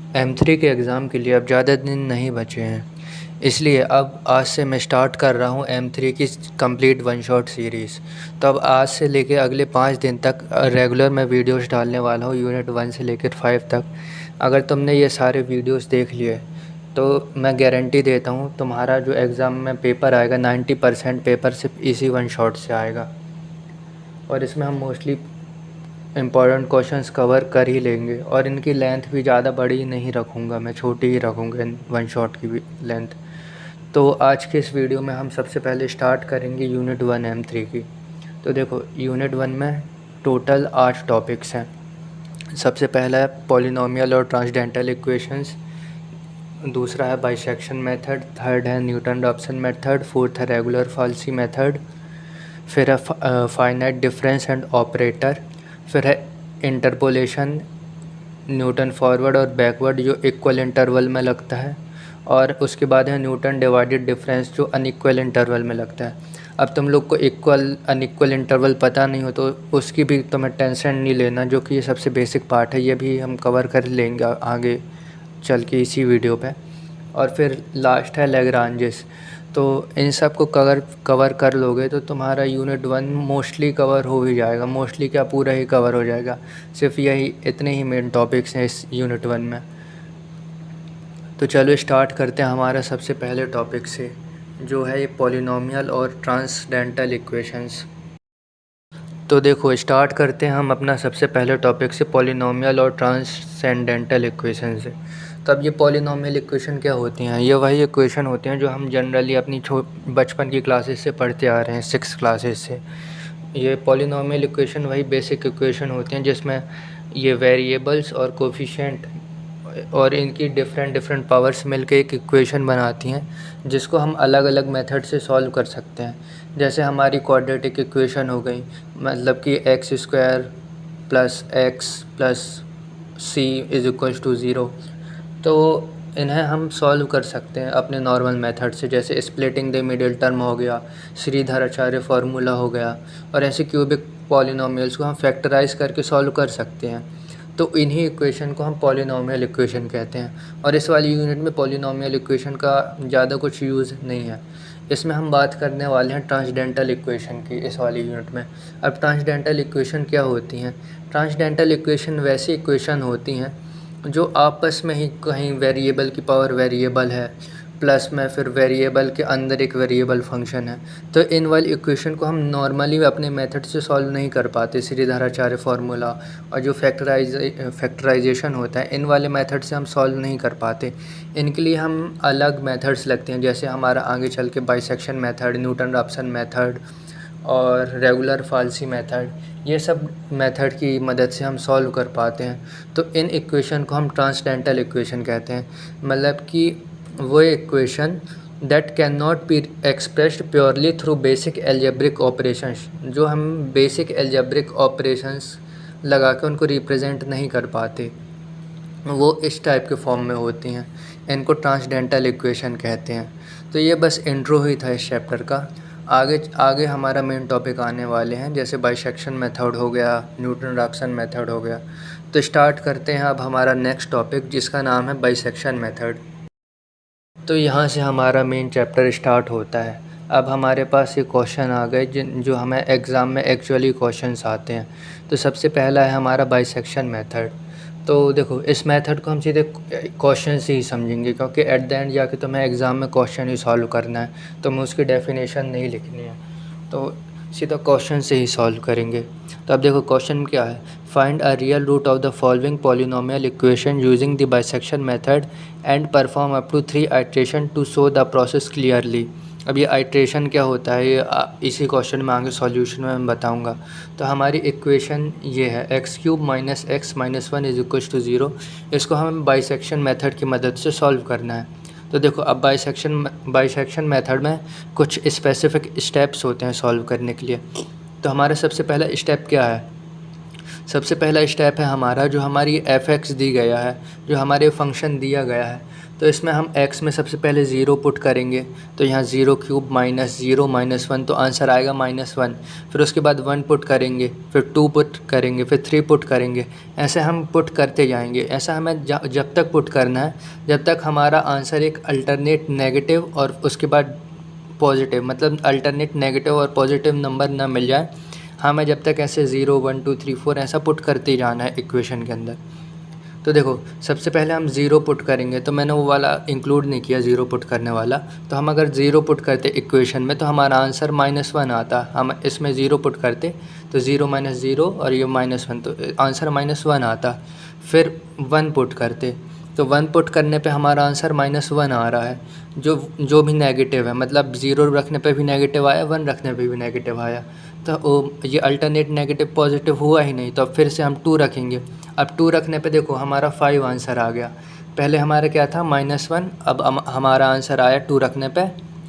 M3 के exam के लिए अब ज़्यादा दिन नहीं बचे हैं, इसलिए अब आज से मैं स्टार्ट कर रहा हूँ M3 की कंप्लीट वन शॉट सीरीज़। तो अब आज से लेके अगले 5 दिन तक रेगुलर मैं वीडियोस डालने वाला हूँ यूनिट 1 से लेकर 5 तक। अगर तुमने ये सारे वीडियोस देख लिए तो मैं गारंटी देता हूँ तुम्हारा जो एग्ज़ाम में पेपर आएगा 90% पेपर सिर्फ इसी वन शॉट से आएगा। और इसमें हम मोस्टली इम्पॉर्टेंट क्वेश्चंस कवर कर ही लेंगे और इनकी लेंथ भी ज़्यादा बड़ी नहीं रखूँगा, मैं छोटी ही रखूँगा इन वन शॉट की भी लेंथ। तो आज के इस वीडियो में हम सबसे पहले स्टार्ट करेंगे यूनिट 1 M3 की। तो देखो यूनिट 1 में टोटल 8 टॉपिक्स हैं। सबसे पहला है पॉलिनोमियल और ट्रांसडेंटल इक्वेशंस, दूसरा है बाइसेक्शन मेथड, थर्ड है न्यूटन रॉप्सन मेथड, फोर्थ है रेगुलर फाल्सी मेथड, फिर है फाइनाइट डिफरेंस एंड ऑपरेटर, फिर है इंटरपोलेशन, न्यूटन फॉरवर्ड और बैकवर्ड जो इक्वल इंटरवल में लगता है, और उसके बाद है न्यूटन डिवाइडेड डिफरेंस जो अनइक्वल इंटरवल में लगता है। अब तुम लोग को इक्वल अनइक्वल इंटरवल पता नहीं हो तो उसकी भी तुम्हें टेंशन नहीं लेना, जो कि ये सबसे बेसिक पार्ट है, ये भी हम कवर कर लेंगे आगे चल के इसी वीडियो पे। और फिर लास्ट है लैग्रांजेस। तो इन सब को कवर कर लोगे तो तुम्हारा यूनिट 1 मोस्टली कवर हो ही जाएगा, मोस्टली क्या पूरा ही कवर हो जाएगा। सिर्फ यही इतने ही मेन टॉपिक्स हैं इस यूनिट 1 में। तो चलो स्टार्ट करते हैं हमारा सबसे पहले टॉपिक से, जो है ये पॉलिनोमियल और ट्रांसडेंटल इक्वेशंस। तो देखो स्टार्ट करते हैं हम अपना सबसे पहले टॉपिक से, पॉलिनोमियल और ट्रांससेंडेंटल इक्वेशन से। तो अब ये पॉलिनोमियल इक्वेशन क्या होती हैं? ये वही इक्वेशन होती हैं जो हम जनरली अपनी बचपन की क्लासेस से पढ़ते आ रहे हैं, 6 क्लासेस से। ये पॉलिनोमियल इक्वेशन वही बेसिक इक्वेशन होती हैं जिसमें ये वेरिएबल्स और कोफिशिएंट और इनकी डिफरेंट पावर्स मिलकर एक इक्वेशन बनाती हैं, जिसको हम अलग अलग मेथड से सॉल्व कर सकते हैं। जैसे हमारी क्वाड्रेटिक इक्वेशन हो गई, मतलब कि x square plus x plus c is equals to zero. तो इन्हें हम सॉल्व कर सकते हैं अपने नॉर्मल मेथड से, जैसे स्प्लिटिंग द मिडिल टर्म हो गया, श्रीधराचार्य फार्मूला हो गया, और ऐसे क्यूबिक पॉलिनोमियल्स को हम फैक्टराइज करके सॉल्व कर सकते हैं। तो इन्हीं इक्वेशन को हम पॉलिनोमियल इक्वेशन कहते हैं। और इस वाली यूनिट में पॉलिनोमियल इक्वेशन का ज़्यादा कुछ यूज़ नहीं है, इसमें हम बात करने वाले हैं ट्रांसडेंटल इक्वेशन की इस वाली यूनिट में। अब ट्रांसडेंटल इक्वेशन क्या होती हैं? ट्रांसडेंटल इक्वेशन वैसी इक्वेशन होती हैं जो आपस में ही कहीं वेरिएबल की पावर वेरिएबल है, प्लस में फिर वेरिएबल के अंदर एक वेरिएबल फंक्शन है। तो इन वाली इक्वेशन को हम नॉर्मली अपने मेथड से सॉल्व नहीं कर पाते, श्रीधराचार्य फार्मूला और जो फैक्टराइजेशन होता है, इन वाले मेथड से हम सॉल्व नहीं कर पाते। इनके लिए हम अलग मेथड्स लगते हैं, जैसे हमारा आगे चल के bisection method, Newton Raphson method और रेगुलर फाल्सी मेथड, ये सब मेथड की मदद से हम सॉल्व कर पाते हैं। तो इन इक्वेशन को हम ट्रांसडेंटल इक्वेशन कहते हैं, मतलब कि वो equation that can not be expressed purely through basic algebraic operations, जो हम बेसिक एल्जेब्रिक ऑपरेशंस लगा के उनको रिप्रेजेंट नहीं कर पाते, वो इस टाइप के फॉर्म में होती हैं। इनको ट्रांसडेंटल इक्वेशन कहते हैं। तो ये बस इंट्रो ही था इस चैप्टर का। आगे आगे हमारा मेन टॉपिक आने वाले हैं, जैसे बाइसेक्शन मेथड हो गया, न्यूटन रॉप्सन मेथड हो गया। तो स्टार्ट करते हैं अब हमारा नेक्स्ट टॉपिक, जिसका नाम है बाइसेक्शन मेथड। तो यहाँ से हमारा मेन चैप्टर स्टार्ट होता है। अब हमारे पास ये क्वेश्चन आ गए जो हमें एग्ज़ाम में एक्चुअली क्वेश्चंस आते हैं। तो सबसे पहला है हमारा बाइसेक्शन मेथड। तो देखो इस मेथड को हम सीधे क्वेश्चन से ही समझेंगे, क्योंकि एट द एंड जाके तुम्हें एग्ज़ाम में क्वेश्चन ही सॉल्व करना है, तो हमें उसकी डेफिनेशन नहीं लिखनी है, तो सीधा क्वेश्चन से ही सॉल्व करेंगे। तो अब देखो क्वेश्चन क्या है, find a real root of the following polynomial equation using the bisection method and perform up to 3 iteration to show the process clearly. अब ये आइट्रेशन क्या होता है, ये इसी क्वेश्चन में आगे सॉल्यूशन में मैं बताऊंगा। तो हमारी इक्वेशन ये है x cube minus x minus 1 is equals to zero. इसको हमें बाइसेक्शन मेथड की मदद से सॉल्व करना है। तो देखो अब बाइसेक्शन मेथड में कुछ स्पेसिफिक स्टेप्स होते हैं सॉल्व करने के लिए। तो हमारा सबसे पहला स्टेप क्या है? सबसे पहला स्टेप है हमारा, जो हमारी एफ एक्स दी गया है, जो हमारे फंक्शन दिया गया है, तो इसमें हम x में सबसे पहले 0 पुट करेंगे, तो यहाँ 0 क्यूब माइनस 0 माइनस 1, तो आंसर आएगा -1। फिर उसके बाद 1 पुट करेंगे, फिर 2 पुट करेंगे, फिर 3 पुट करेंगे। ऐसे हम पुट करते जाएंगे। ऐसा हमें जब तक पुट करना है जब तक हमारा आंसर एक अल्टरनेट नेगेटिव और उसके बाद पॉजिटिव, मतलब अल्टरनेट नेगेटिव और पॉजिटिव नंबर ना मिल जाए। हमें जब तक ऐसे 0 1 2 3 4 ऐसा पुट करते ही जाना है इक्वेशन के अंदर। तो देखो सबसे पहले हम 0 पुट करेंगे, तो मैंने वो वाला इंक्लूड नहीं किया 0 पुट करने वाला। तो हम अगर 0 पुट करते इक्वेशन में तो हमारा आंसर -1 आता। हम इसमें 0 पुट करते तो 0 माइनस 0 और ये -1, तो आंसर -1 आता। फिर 1 पुट करते तो 1 पुट करने पे हमारा आंसर -1 आ रहा है, जो भी नेगेटिव है, मतलब 0 रखने पे भी नेगेटिव आया, 1 रखने पे भी नेगेटिव आया। तो ये अल्टरनेट नेगेटिव पॉजिटिव हुआ ही नहीं, तो अब फिर से हम 2 रखेंगे। अब 2 रखने पे देखो हमारा 5 आंसर आ गया। पहले हमारा क्या था -1, अब हमारा आंसर आया 2 रखने पे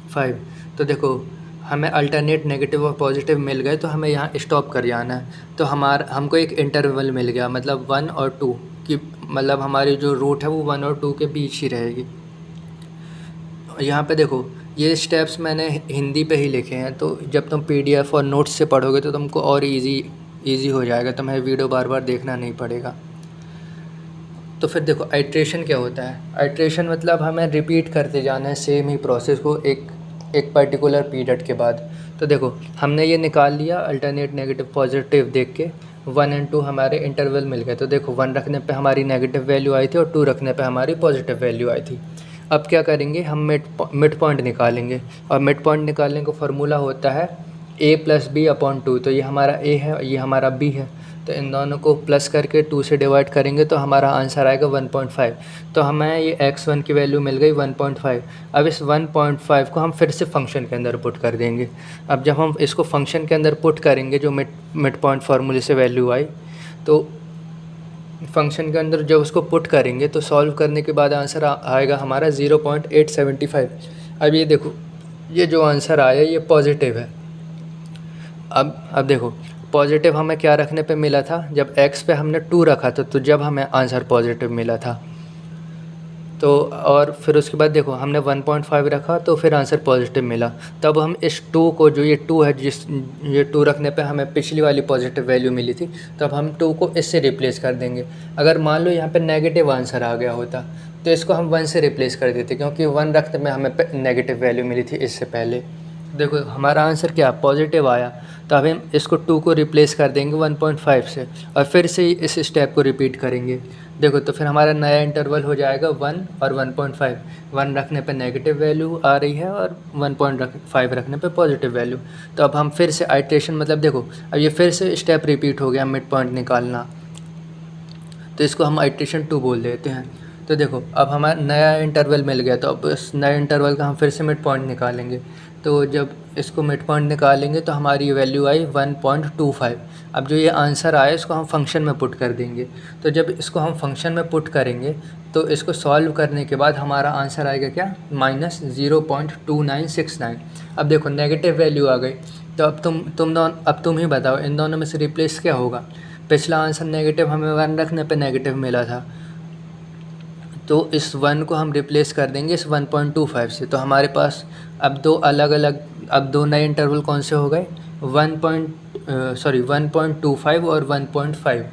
5। तो देखो हमें अल्टरनेट नेगेटिव और पॉजिटिव मिल गए, तो हमें यहाँ स्टॉप कर जाना है। तो हमको एक इंटरवल मिल गया, मतलब 1 और 2 की, मतलब हमारी जो रूट है वो 1 और 2 के बीच ही रहेगी। यहाँ पे देखो ये स्टेप्स मैंने हिंदी पे ही लिखे हैं, तो जब तुम PDF और नोट्स से पढ़ोगे तो तुमको और इजी हो जाएगा, तुम्हें वीडियो बार बार देखना नहीं पड़ेगा। तो फिर देखो आइट्रेशन क्या होता है। आइट्रेशन मतलब हमें रिपीट करते जाना है सेम ही प्रोसेस को एक पर्टिकुलर पीरियड के बाद। तो देखो हमने ये निकाल लिया अल्टरनेट नेगेटिव पॉजिटिव देख के, 1 और 2 हमारे इंटरवल मिल गए। तो देखो 1 रखने पे हमारी नेगेटिव वैल्यू आई थी और 2 रखने पे हमारी पॉजिटिव वैल्यू आई थी। अब क्या करेंगे, हम मिड पॉइंट निकालेंगे, और मिड पॉइंट निकालने का फार्मूला होता है a + b/2। तो ये हमारा a है, ये हमारा b है, तो इन दोनों को प्लस करके 2 से डिवाइड करेंगे तो हमारा आंसर आएगा 1.5। तो हमें ये x1 की वैल्यू मिल गई 1.5। अब इस 1.5 को हम फिर से फंक्शन के अंदर पुट कर देंगे। अब जब हम इसको फंक्शन के अंदर पुट करेंगे, जो मिड पॉइंट फार्मूले से वैल्यू आई, तो फंक्शन के अंदर जब उसको पुट करेंगे तो सॉल्व करने के बाद आंसर आएगा हमारा 0.875। अब ये देखो ये जो आंसर आया ये पॉजिटिव है। अब देखो पॉजिटिव हमें क्या रखने पे मिला था, जब x पे हमने 2 रखा था, तो जब हमें आंसर पॉजिटिव मिला था। तो और फिर उसके बाद देखो हमने 1.5 रखा तो फिर आंसर पॉजिटिव मिला। तब हम इस 2 को, जो ये 2 है, ये 2 रखने पे हमें पिछली वाली पॉजिटिव वैल्यू मिली थी, तब हम 2 को इससे रिप्लेस कर देंगे। अगर मान लो यहाँ पे नेगेटिव आंसर आ गया होता तो इसको हम 1 से रिप्लेस कर देते, क्योंकि 1 रखने में हमें नेगेटिव वैल्यू मिली थी इससे पहले। देखो हमारा आंसर क्या पॉजिटिव आया, तो अब हम इसको 2 को रिप्लेस कर देंगे 1.5 से, और फिर से इस स्टेप को रिपीट करेंगे। देखो तो फिर हमारा नया इंटरवल हो जाएगा 1 और 1.5। 1 रखने पे नेगेटिव वैल्यू आ रही है और 1.5 रखने पे पॉजिटिव वैल्यू। तो अब हम फिर से आइट्रेशन, मतलब देखो अब ये फिर से स्टेप रिपीट हो गया मिड पॉइंट निकालना, तो इसको हम आइट्रेशन 2 बोल देते हैं। तो देखो अब हमारा नया इंटरवल मिल गया, तो अब इस नए इंटरवल का हम फिर से मिड पॉइंट निकालेंगे। तो जब इसको मिड पॉइंट निकालेंगे तो हमारी वैल्यू आई 1.25। अब जो ये आंसर आया इसको हम फंक्शन में पुट कर देंगे। तो जब इसको हम फंक्शन में पुट करेंगे तो इसको सॉल्व करने के बाद हमारा आंसर आएगा क्या, -0.2969। अब देखो नेगेटिव वैल्यू आ गई, तो अब तुम ही बताओ इन दोनों में से रिप्लेस क्या होगा। पिछला आंसर नेगेटिव, हमें 1 रखने पे नेगेटिव मिला था, तो इस 1 को हम रिप्लेस कर देंगे इस 1.25 से। तो हमारे पास अब दो नए इंटरवल कौन से हो गए, 1.25 और 1.5।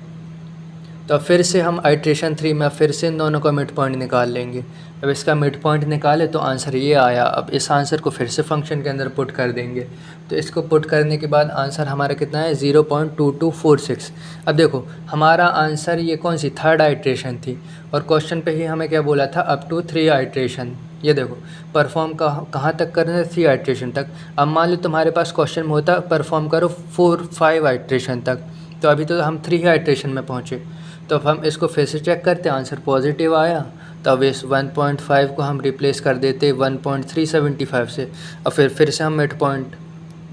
तो अब फिर से हम आइट्रेशन 3 में फिर से इन दोनों का मिड पॉइंट निकाल लेंगे। अब इसका मिड पॉइंट निकाले तो आंसर ये आया। अब इस आंसर को फिर से फंक्शन के अंदर पुट कर देंगे। तो इसको पुट करने के बाद आंसर हमारा कितना है, 0.2246। अब देखो हमारा आंसर ये कौन सी थर्ड आइट्रेशन थी, और क्वेश्चन पे ही हमें क्या बोला था, अप टू 3 आइट्रेशन। ये देखो परफॉर्म कहाँ तक करना है, 3 आइट्रेशन तक। अब मान लो तुम्हारे पास क्वेश्चन में होता परफॉर्म करो 4-5 आइट्रेशन तक, तो अभी तो हम 3 आइट्रेशन में पहुँचे। तो अब हम इसको फिर से चेक करते हैं, आंसर पॉजिटिव आया, तो अब इस 1.5 को हम रिप्लेस कर देते 1.375 से। और फिर से हम मिड पॉइंट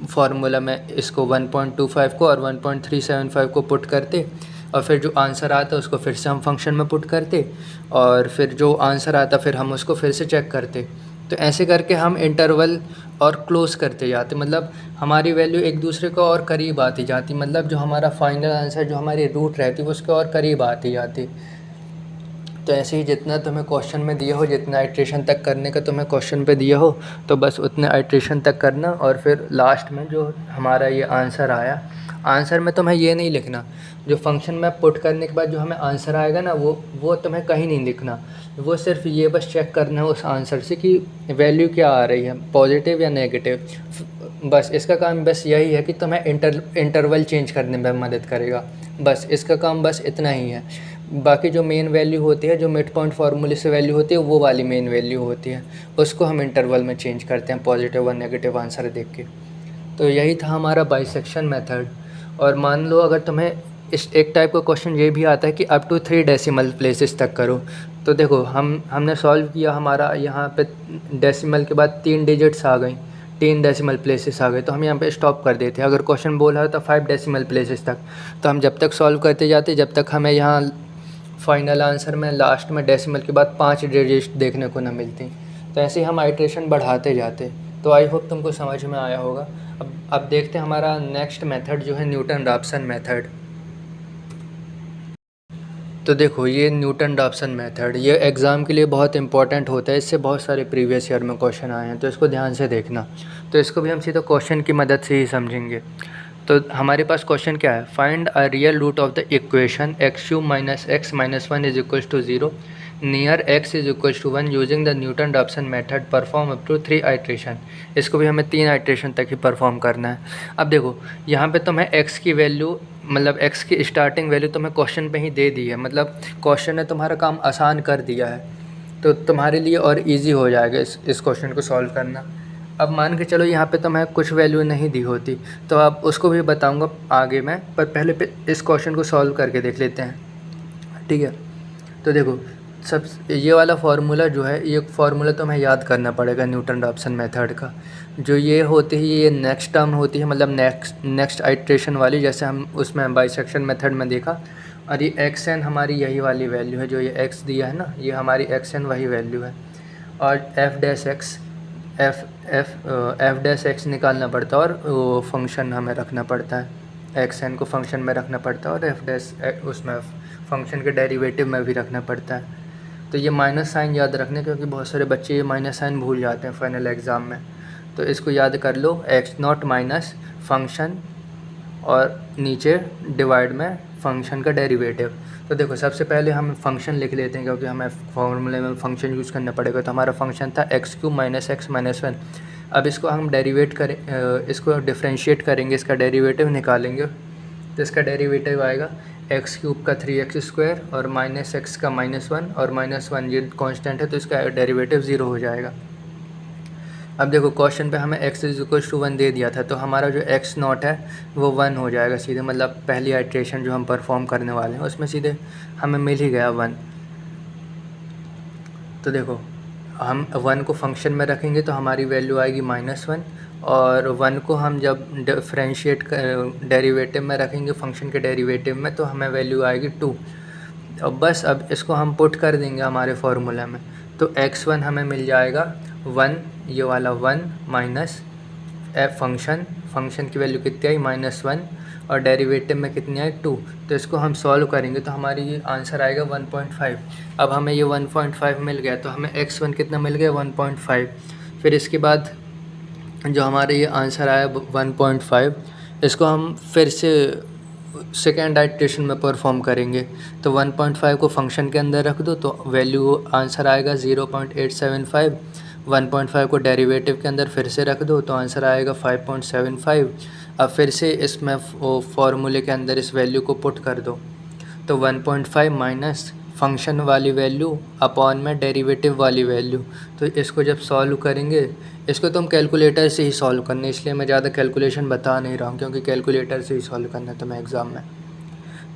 फार्मूला में इसको 1.25 को और 1.375 को पुट करते, और फिर जो आंसर आता उसको फिर से हम फंक्शन में पुट करते, और फिर जो आंसर आता फिर हम उसको फिर से चेक करते। तो ऐसे करके हम इंटरवल और क्लोज़ करते जाते, मतलब हमारी वैल्यू एक दूसरे को और करीब आती जाती, मतलब जो हमारा फाइनल आंसर, जो हमारी रूट रहती है उसके और करीब आती जाती। तो ऐसे ही जितना तुम्हें क्वेश्चन में दिया हो, जितना आइट्रेशन तक करने का तुम्हें क्वेश्चन पे दिया हो, तो बस उतने आइट्रेशन तक करना। और फिर लास्ट में जो हमारा ये आंसर आया, आंसर में तुम्हें ये नहीं लिखना, जो फंक्शन में पुट करने के बाद जो हमें आंसर आएगा ना, वो तुम्हें कहीं नहीं लिखना। वो सिर्फ ये बस चेक करना है उस आंसर से कि वैल्यू क्या आ रही है, पॉजिटिव या नेगेटिव। बस इसका काम बस यही है कि तुम्हें इंटरवल चेंज करने में मदद करेगा। बस इसका काम बस इतना ही है। बाकी जो मेन वैल्यू होती है, जो मिड पॉइंट फार्मूले से वैल्यू होती है, वो वाली मेन वैल्यू होती है, उसको हम इंटरवल में चेंज करते हैं पॉजिटिव और नेगेटिव आंसर देख के। तो यही था हमारा बाइसेक्शन मेथड। और मान लो अगर तुम्हें इस एक टाइप का क्वेश्चन ये भी आता है कि अप टू 3 डेसिमल प्लेसेस तक करो, तो देखो हमने सॉल्व किया, हमारा यहाँ पे डेसिमल के बाद 3 डिजिट्स आ गई, 3 डेसिमल प्लेसेस आ गए, तो हम यहाँ पे स्टॉप कर देते। अगर क्वेश्चन बोला है तो 5 डेसिमल प्लेसेस तक, तो हम जब तक सॉल्व करते जाते जब तक हमें यहाँ फाइनल आंसर में लास्ट में डेसिमल के बाद 5 डिजिट देखने को न मिलती। तो ऐसे ही हम आइट्रेशन बढ़ाते जाते। तो आई होप तुमको समझ में आया होगा। अब देखते हैं हमारा नेक्स्ट मेथड जो है न्यूटन-रैप्सन मेथड। तो देखो ये न्यूटन-रैप्सन मेथड ये एग्ज़ाम के लिए बहुत इंपॉर्टेंट होता है, इससे बहुत सारे प्रीवियस ईयर में क्वेश्चन आए हैं, तो इसको ध्यान से देखना। तो इसको भी हम सीधा क्वेश्चन की मदद से ही समझेंगे। तो हमारे पास क्वेश्चन क्या है, find a real root of the equation x³ - x - 1 = 0 near x = 1 using the Newton Raphson method perform up to 3 iteration. इसको भी हमें 3 आइट्रेशन तक ही परफॉर्म करना है। अब देखो यहाँ पे तुम्हें x की वैल्यू, मतलब x की स्टार्टिंग वैल्यू तुम्हें क्वेश्चन पे ही दे दी है, मतलब क्वेश्चन ने तुम्हारा काम आसान कर दिया है, तो तुम्हारे लिए और इजी हो जाएगा इस क्वेश्चन को सॉल्व करना। अब मान के चलो यहाँ पे तुम्हें कुछ वैल्यू नहीं दी होती, तो अब उसको भी बताऊँगा आगे मैं, पर पहले इस क्वेश्चन को सॉल्व करके देख लेते हैं, ठीक है। तो देखो सब ये वाला फार्मूला जो है, ये फार्मूला तुम्हें याद करना पड़ेगा न्यूटन-रैप्सन मेथड का। जो ये होती है ये नेक्स्ट टर्म होती है, मतलब नेक्स्ट आइट्रेशन वाली, जैसे हम उसमें बाइसेक्शन मेथड में देखा। और ये एक्स एन हमारी यही वाली वैल्यू है, जो ये एक्स दिया है ना, ये हमारी एक्स एन वही वैल्यू है। और एफ डैश एक्स निकालना पड़ता है, और वो फंक्शन हमें रखना पड़ता है, एक्स एन को फंक्शन में रखना पड़ता है, और एफ डैश उसमें फंक्शन के डेरिवेटिव में भी रखना पड़ता है। तो ये माइनस साइन याद रखने, क्योंकि बहुत सारे बच्चे ये माइनस साइन भूल जाते हैं फाइनल एग्ज़ाम में। तो इसको याद कर लो, x0 माइनस फंक्शन और नीचे डिवाइड में फंक्शन का डेरिवेटिव। तो देखो सबसे पहले हम फंक्शन लिख लेते हैं, क्योंकि हमें फॉर्मूले में फंक्शन यूज़ करना पड़ेगा। तो हमारा फंक्शन था x³ - x - 1। अब इसको हम इसको डिफ्रेंशिएट करेंगे, इसका डेरिवेटिव निकालेंगे। तो इसका डेरिवेटिव आएगा x³ का 3x² और -x का -1, और -1 ये कांस्टेंट है, तो इसका डेरिवेटिव 0 हो जाएगा। अब देखो क्वेश्चन पे हमें x = 1 दे दिया था, तो हमारा जो x0 है वो 1 हो जाएगा सीधे, मतलब पहली आइट्रेशन जो हम परफॉर्म करने वाले हैं उसमें सीधे हमें मिल ही गया 1। तो देखो हम 1 को फंक्शन में रखेंगे तो हमारी वैल्यू आएगी -1, और 1 को हम जब डिफरेंशिएट डेरिवेटिव में रखेंगे फंक्शन के डेरिवेटिव में, तो हमें वैल्यू आएगी 2। अब बस अब इसको हम पुट कर देंगे हमारे फार्मूला में, तो x1 हमें मिल जाएगा 1, ये वाला 1 माइनस एफ फंक्शन की वैल्यू कितनी आई -1, और डेरिवेटिव में कितनी आई 2। तो इसको हम सॉल्व करेंगे तो हमारी ये आंसर आएगा 1.5। अब हमें ये 1.5 मिल गया, तो हमें x1 कितना मिल गया 1.5। फिर इसके बाद जो हमारे ये आंसर आया 1.5, इसको हम फिर से सेकेंड आइट्रेशन में परफॉर्म करेंगे। तो 1.5 को फंक्शन के अंदर रख दो, तो वैल्यू आंसर आएगा 0.875। 1.5 को डेरिवेटिव के अंदर फिर से रख दो, तो आंसर आएगा 5.75। अब फिर से इसमें फार्मूले के अंदर इस वैल्यू को पुट कर दो, तो 1.5 माइनस फंक्शन वाली वैल्यू अपॉन में डेरिवेटिव वाली वैल्यू। तो इसको जब सॉल्व करेंगे, इसको तुम कैलकुलेटर से ही सॉल्व करना, इसलिए मैं ज़्यादा कैलकुलेशन बता नहीं रहा हूँ, क्योंकि कैलकुलेटर से ही सॉल्व करना है तुम्हें एग्ज़ाम में।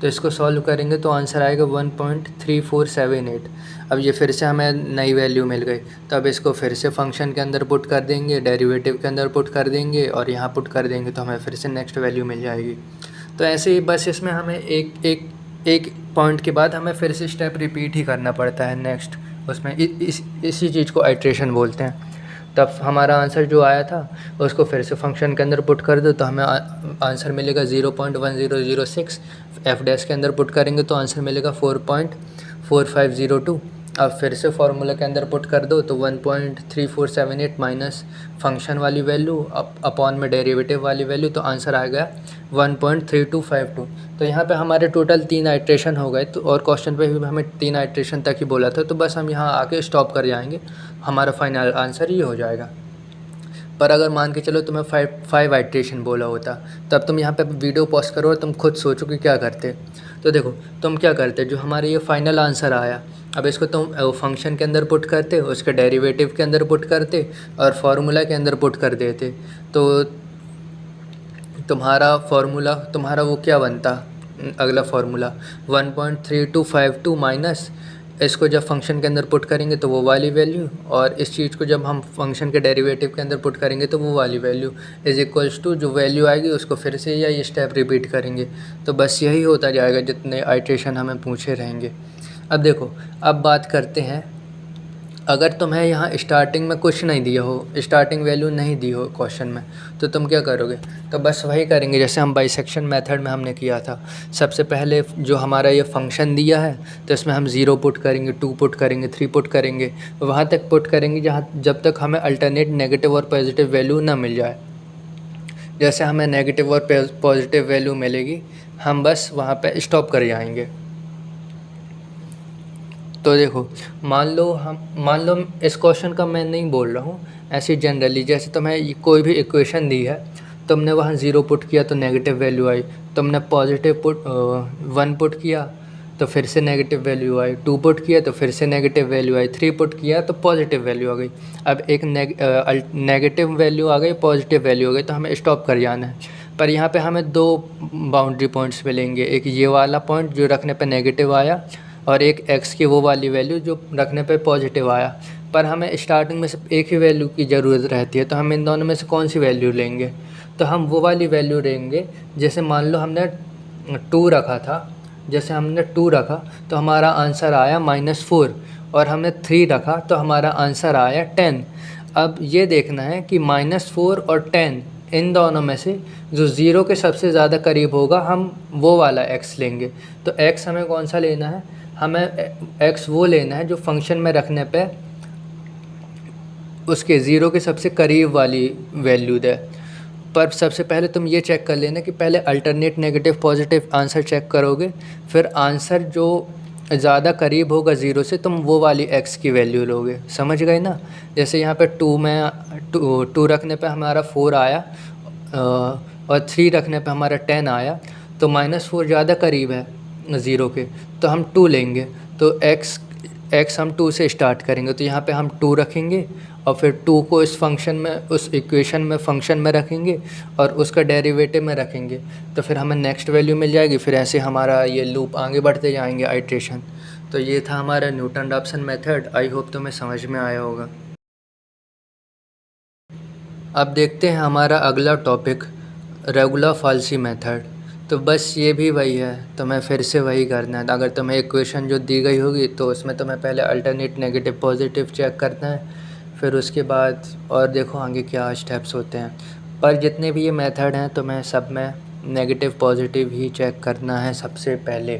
तो इसको सॉल्व करेंगे तो आंसर आएगा 1.3478। अब ये फिर से हमें नई वैल्यू मिल गई, तो अब इसको फिर से फंक्शन के अंदर पुट कर देंगे, डेरिवेटिव के अंदर पुट कर देंगे, और यहाँ पुट कर देंगे, तो हमें फिर से नेक्स्ट वैल्यू मिल जाएगी। तो ऐसे ही बस इसमें हमें एक पॉइंट के बाद हमें फिर से स्टेप रिपीट ही करना पड़ता है नेक्स्ट, उसमें इसी चीज़ को आइट्रेशन बोलते हैं। तब हमारा आंसर जो आया था उसको फिर से फंक्शन के अंदर पुट कर दो, तो हमें आंसर मिलेगा 0.1006। एफ डैश के अंदर पुट करेंगे तो आंसर मिलेगा 4502। अब फिर से फार्मूला के अंदर पुट कर दो तो 1.3478 माइनस फंक्शन वाली वैल्यू अपॉन में डेरिवेटिव वाली वैल्यू, तो आंसर आ गया 1.3252। तो यहाँ पे हमारे टोटल 3 आइट्रेशन हो गए। तो और क्वेश्चन पे भी हमें 3 आइट्रेशन तक ही बोला था, तो बस हम यहाँ आके स्टॉप कर जाएंगे, हमारा फाइनल आंसर ये हो जाएगा। पर अगर मान के चलो तुम्हें 5 आइट्रेशन बोला होता, तब तुम यहाँ पे वीडियो पॉज करो और तुम खुद सोचो कि क्या करते। तो देखो तुम क्या करते, जो हमारे ये फाइनल आंसर आया, अब इसको तुम फंक्शन के अंदर पुट करते, उसके डेरिवेटिव के अंदर पुट करते और फार्मूला के अंदर पुट कर देते, तो तुम्हारा वो क्या बनता, अगला फार्मूला 1.3252 माइनस इसको जब फंक्शन के अंदर पुट करेंगे तो वो वाली वैल्यू, और इस चीज़ को जब हम फंक्शन के डेरिवेटिव के अंदर पुट करेंगे तो वो वाली वैल्यू इज़ इक्वल्स टू जो वैल्यू आएगी उसको फिर से या ये स्टेप रिपीट करेंगे। तो बस यही होता जाएगा जितने आइट्रेशन हमें पूछे रहेंगे। अब देखो, अब बात करते हैं, अगर तुम्हें यहाँ स्टार्टिंग में कुछ नहीं दिया हो, स्टार्टिंग वैल्यू नहीं दी हो क्वेश्चन में, तो तुम क्या करोगे, तो बस वही करेंगे जैसे हम बाइसेक्शन मेथड में हमने किया था। सबसे पहले जो हमारा ये फंक्शन दिया है तो इसमें हम 0 पुट करेंगे, 2 पुट करेंगे, 3 पुट करेंगे, वहाँ तक पुट करेंगे जब तक हमें अल्टरनेट नेगेटिव और पॉजिटिव वैल्यू ना मिल जाए। जैसे हमें नेगेटिव और पॉजिटिव वैल्यू मिलेगी, हम बस वहाँ पर स्टॉप कर जाएंगे। तो देखो, मान लो इस क्वेश्चन का मैं नहीं बोल रहा हूँ, ऐसे जनरली जैसे तुम्हें कोई भी इक्वेशन दी है, तुमने वहाँ 0 पुट किया तो नेगेटिव वैल्यू आई, तुमने पॉजिटिव 1 पुट किया तो फिर से नेगेटिव वैल्यू आई, 2 पुट किया तो फिर से नेगेटिव वैल्यू आई, 3 पुट किया तो पॉजिटिव वैल्यू आ गई। अब एक नेगेटिव वैल्यू आ गई, पॉजिटिव वैल्यू आ गई, तो हमें स्टॉप कर जाना है। पर यहाँ पे हमें 2 बाउंड्री पॉइंट्स मिलेंगे, एक ये वाला पॉइंट जो रखने पे नेगेटिव आया, और एक x की वो वाली वैल्यू जो रखने पे पॉजिटिव आया। पर हमें स्टार्टिंग में सिर्फ एक ही वैल्यू की ज़रूरत रहती है, तो हम इन दोनों में से कौन सी वैल्यू लेंगे, तो हम वो वाली वैल्यू लेंगे। जैसे मान लो हमने 2 रखा था, जैसे हमने 2 रखा तो हमारा आंसर आया -4, और हमने 3 रखा तो हमारा आंसर आया 10। अब ये देखना है कि -4 और 10 इन दोनों में से जो 0 के सबसे ज़्यादा करीब होगा, हम वो वाला x लेंगे। तो x हमें कौन सा लेना है, हमें x वो लेना है जो फंक्शन में रखने पे उसके 0 के सबसे करीब वाली वैल्यू दे। पर सबसे पहले तुम ये चेक कर लेना कि पहले alternate negative positive answer check करोगे, फिर आंसर जो ज़्यादा करीब होगा 0 से तुम वो वाली x की वैल्यू लोगे। समझ गए ना। जैसे यहाँ पे 2 रखने पे हमारा 4 आया और 3 रखने पे हमारा 10 आया, तो -4 ज़्यादा करीब है 0 के, तो हम 2 लेंगे। तो x हम 2 से स्टार्ट करेंगे, तो यहाँ पे हम 2 रखेंगे और फिर 2 को इस फंक्शन में, उस इक्वेशन में, फंक्शन में रखेंगे और उसका डेरिवेटिव में रखेंगे, तो फिर हमें नेक्स्ट वैल्यू मिल जाएगी। फिर ऐसे हमारा ये लूप आगे बढ़ते जाएंगे, आइट्रेशन। तो ये था हमारा Newton Raphson method. I hope तुम्हें समझ में आया होगा। अब देखते हैं हमारा अगला टॉपिक, रेगुलर फाल्सी मेथड। तो बस ये भी वही है, तुम्हें फिर से वही करना है। अगर तुम्हें इक्वेशन जो दी गई होगी तो उसमें तुम्हें पहले अल्टरनेट नेगेटिव पॉजिटिव चेक करना है, फिर उसके बाद और देखो आगे क्या स्टेप्स होते हैं। पर जितने भी ये मेथड हैं तुम्हें सब में नेगेटिव पॉजिटिव ही चेक करना है सबसे पहले,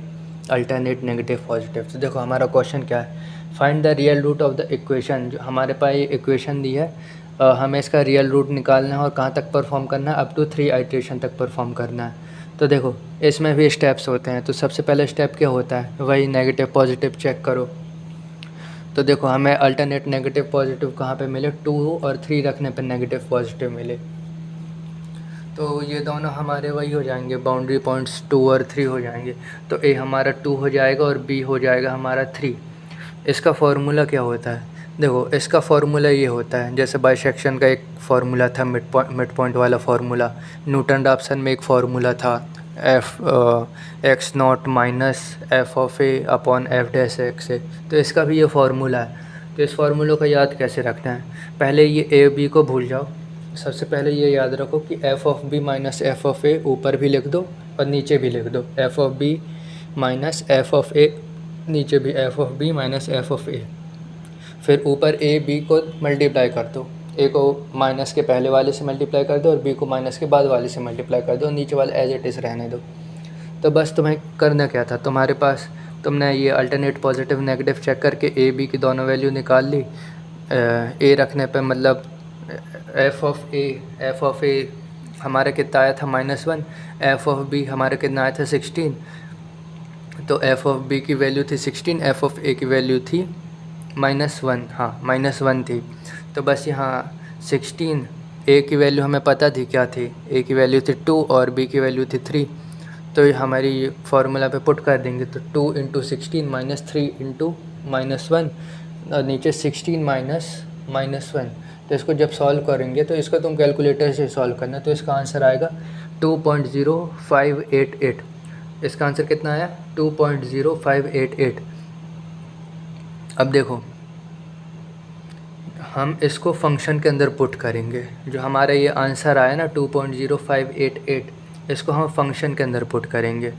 अल्टरनेट नेगेटिव पॉजिटिव। तो देखो हमारा क्वेश्चन क्या है, find the real root of the equation. जो हमारे पास ये इक्वेशन दी है, हमें इसका रियल रूट निकालना है और कहाँ तक परफॉर्म करना है, अप टू 3 आइट्रेशन तक परफॉर्म करना है। तो देखो इसमें भी स्टेप्स होते हैं। तो सबसे पहले स्टेप क्या होता है, वही नेगेटिव पॉजिटिव चेक करो। तो देखो हमें अल्टरनेट नेगेटिव पॉजिटिव कहाँ पे मिले, 2 और 3 रखने पे नेगेटिव पॉजिटिव मिले। तो ये दोनों हमारे वही हो जाएंगे, बाउंड्री पॉइंट्स 2 और 3 हो जाएंगे। तो ए हमारा 2 हो जाएगा और बी हो जाएगा हमारा 3। इसका फार्मूला क्या होता है, देखो इसका फार्मूला ये होता है, जैसे बाइसेक्शन का एक फार्मूला था मिड पॉइंट वाला फार्मूला, न्यूटन रैप्सन में एक फार्मूला था x0 minus f(a) upon f'(x)। तो इसका भी ये फार्मूला है। तो इस फार्मूले को याद कैसे रखना है, पहले ये a b को भूल जाओ। सबसे पहले ये याद रखो कि f(b) माइनस f(a) ऊपर भी लिख दो और नीचे भी लिख दो, f(b) माइनस f(a), नीचे भी f(b) माइनस f(a)। फिर ऊपर a b को मल्टीप्लाई कर दो, a को माइनस के पहले वाले से मल्टीप्लाई कर दो और b को माइनस के बाद वाले से मल्टीप्लाई कर दो, नीचे वाला एज इट इज़ रहने दो। तो बस तुम्हें करना क्या था, तुम्हारे पास तुमने ये अल्टरनेट पॉजिटिव नेगेटिव चेक करके ए बी की दोनों वैल्यू निकाल ली। ए रखने पे मतलब एफ ऑफ ए हमारा कितना आया था -1, एफ ऑफ बी हमारा कितना आया था 16। तो एफ ऑफ बी की वैल्यू थी 16, एफ ऑफ ए की वैल्यू थी -1, हाँ -1 थी। तो बस यहाँ 16, ए की वैल्यू हमें पता थी क्या थी, ए की वैल्यू थी 2 और बी की वैल्यू थी 3। तो ये हमारी फार्मूला पे पुट कर देंगे, तो 2 × 16 -3 × -1 और नीचे 16 -1। तो इसको जब सॉल्व करेंगे तो इसको तुम कैलकुलेटर से सॉल्व करना, तो इसका आंसर आएगा 2.0588। इसका आंसर कितना आया 2.0588। अब देखो हम इसको फंक्शन के अंदर पुट करेंगे, जो हमारा ये आंसर आया ना 2.0588, इसको हम फंक्शन के अंदर पुट करेंगे।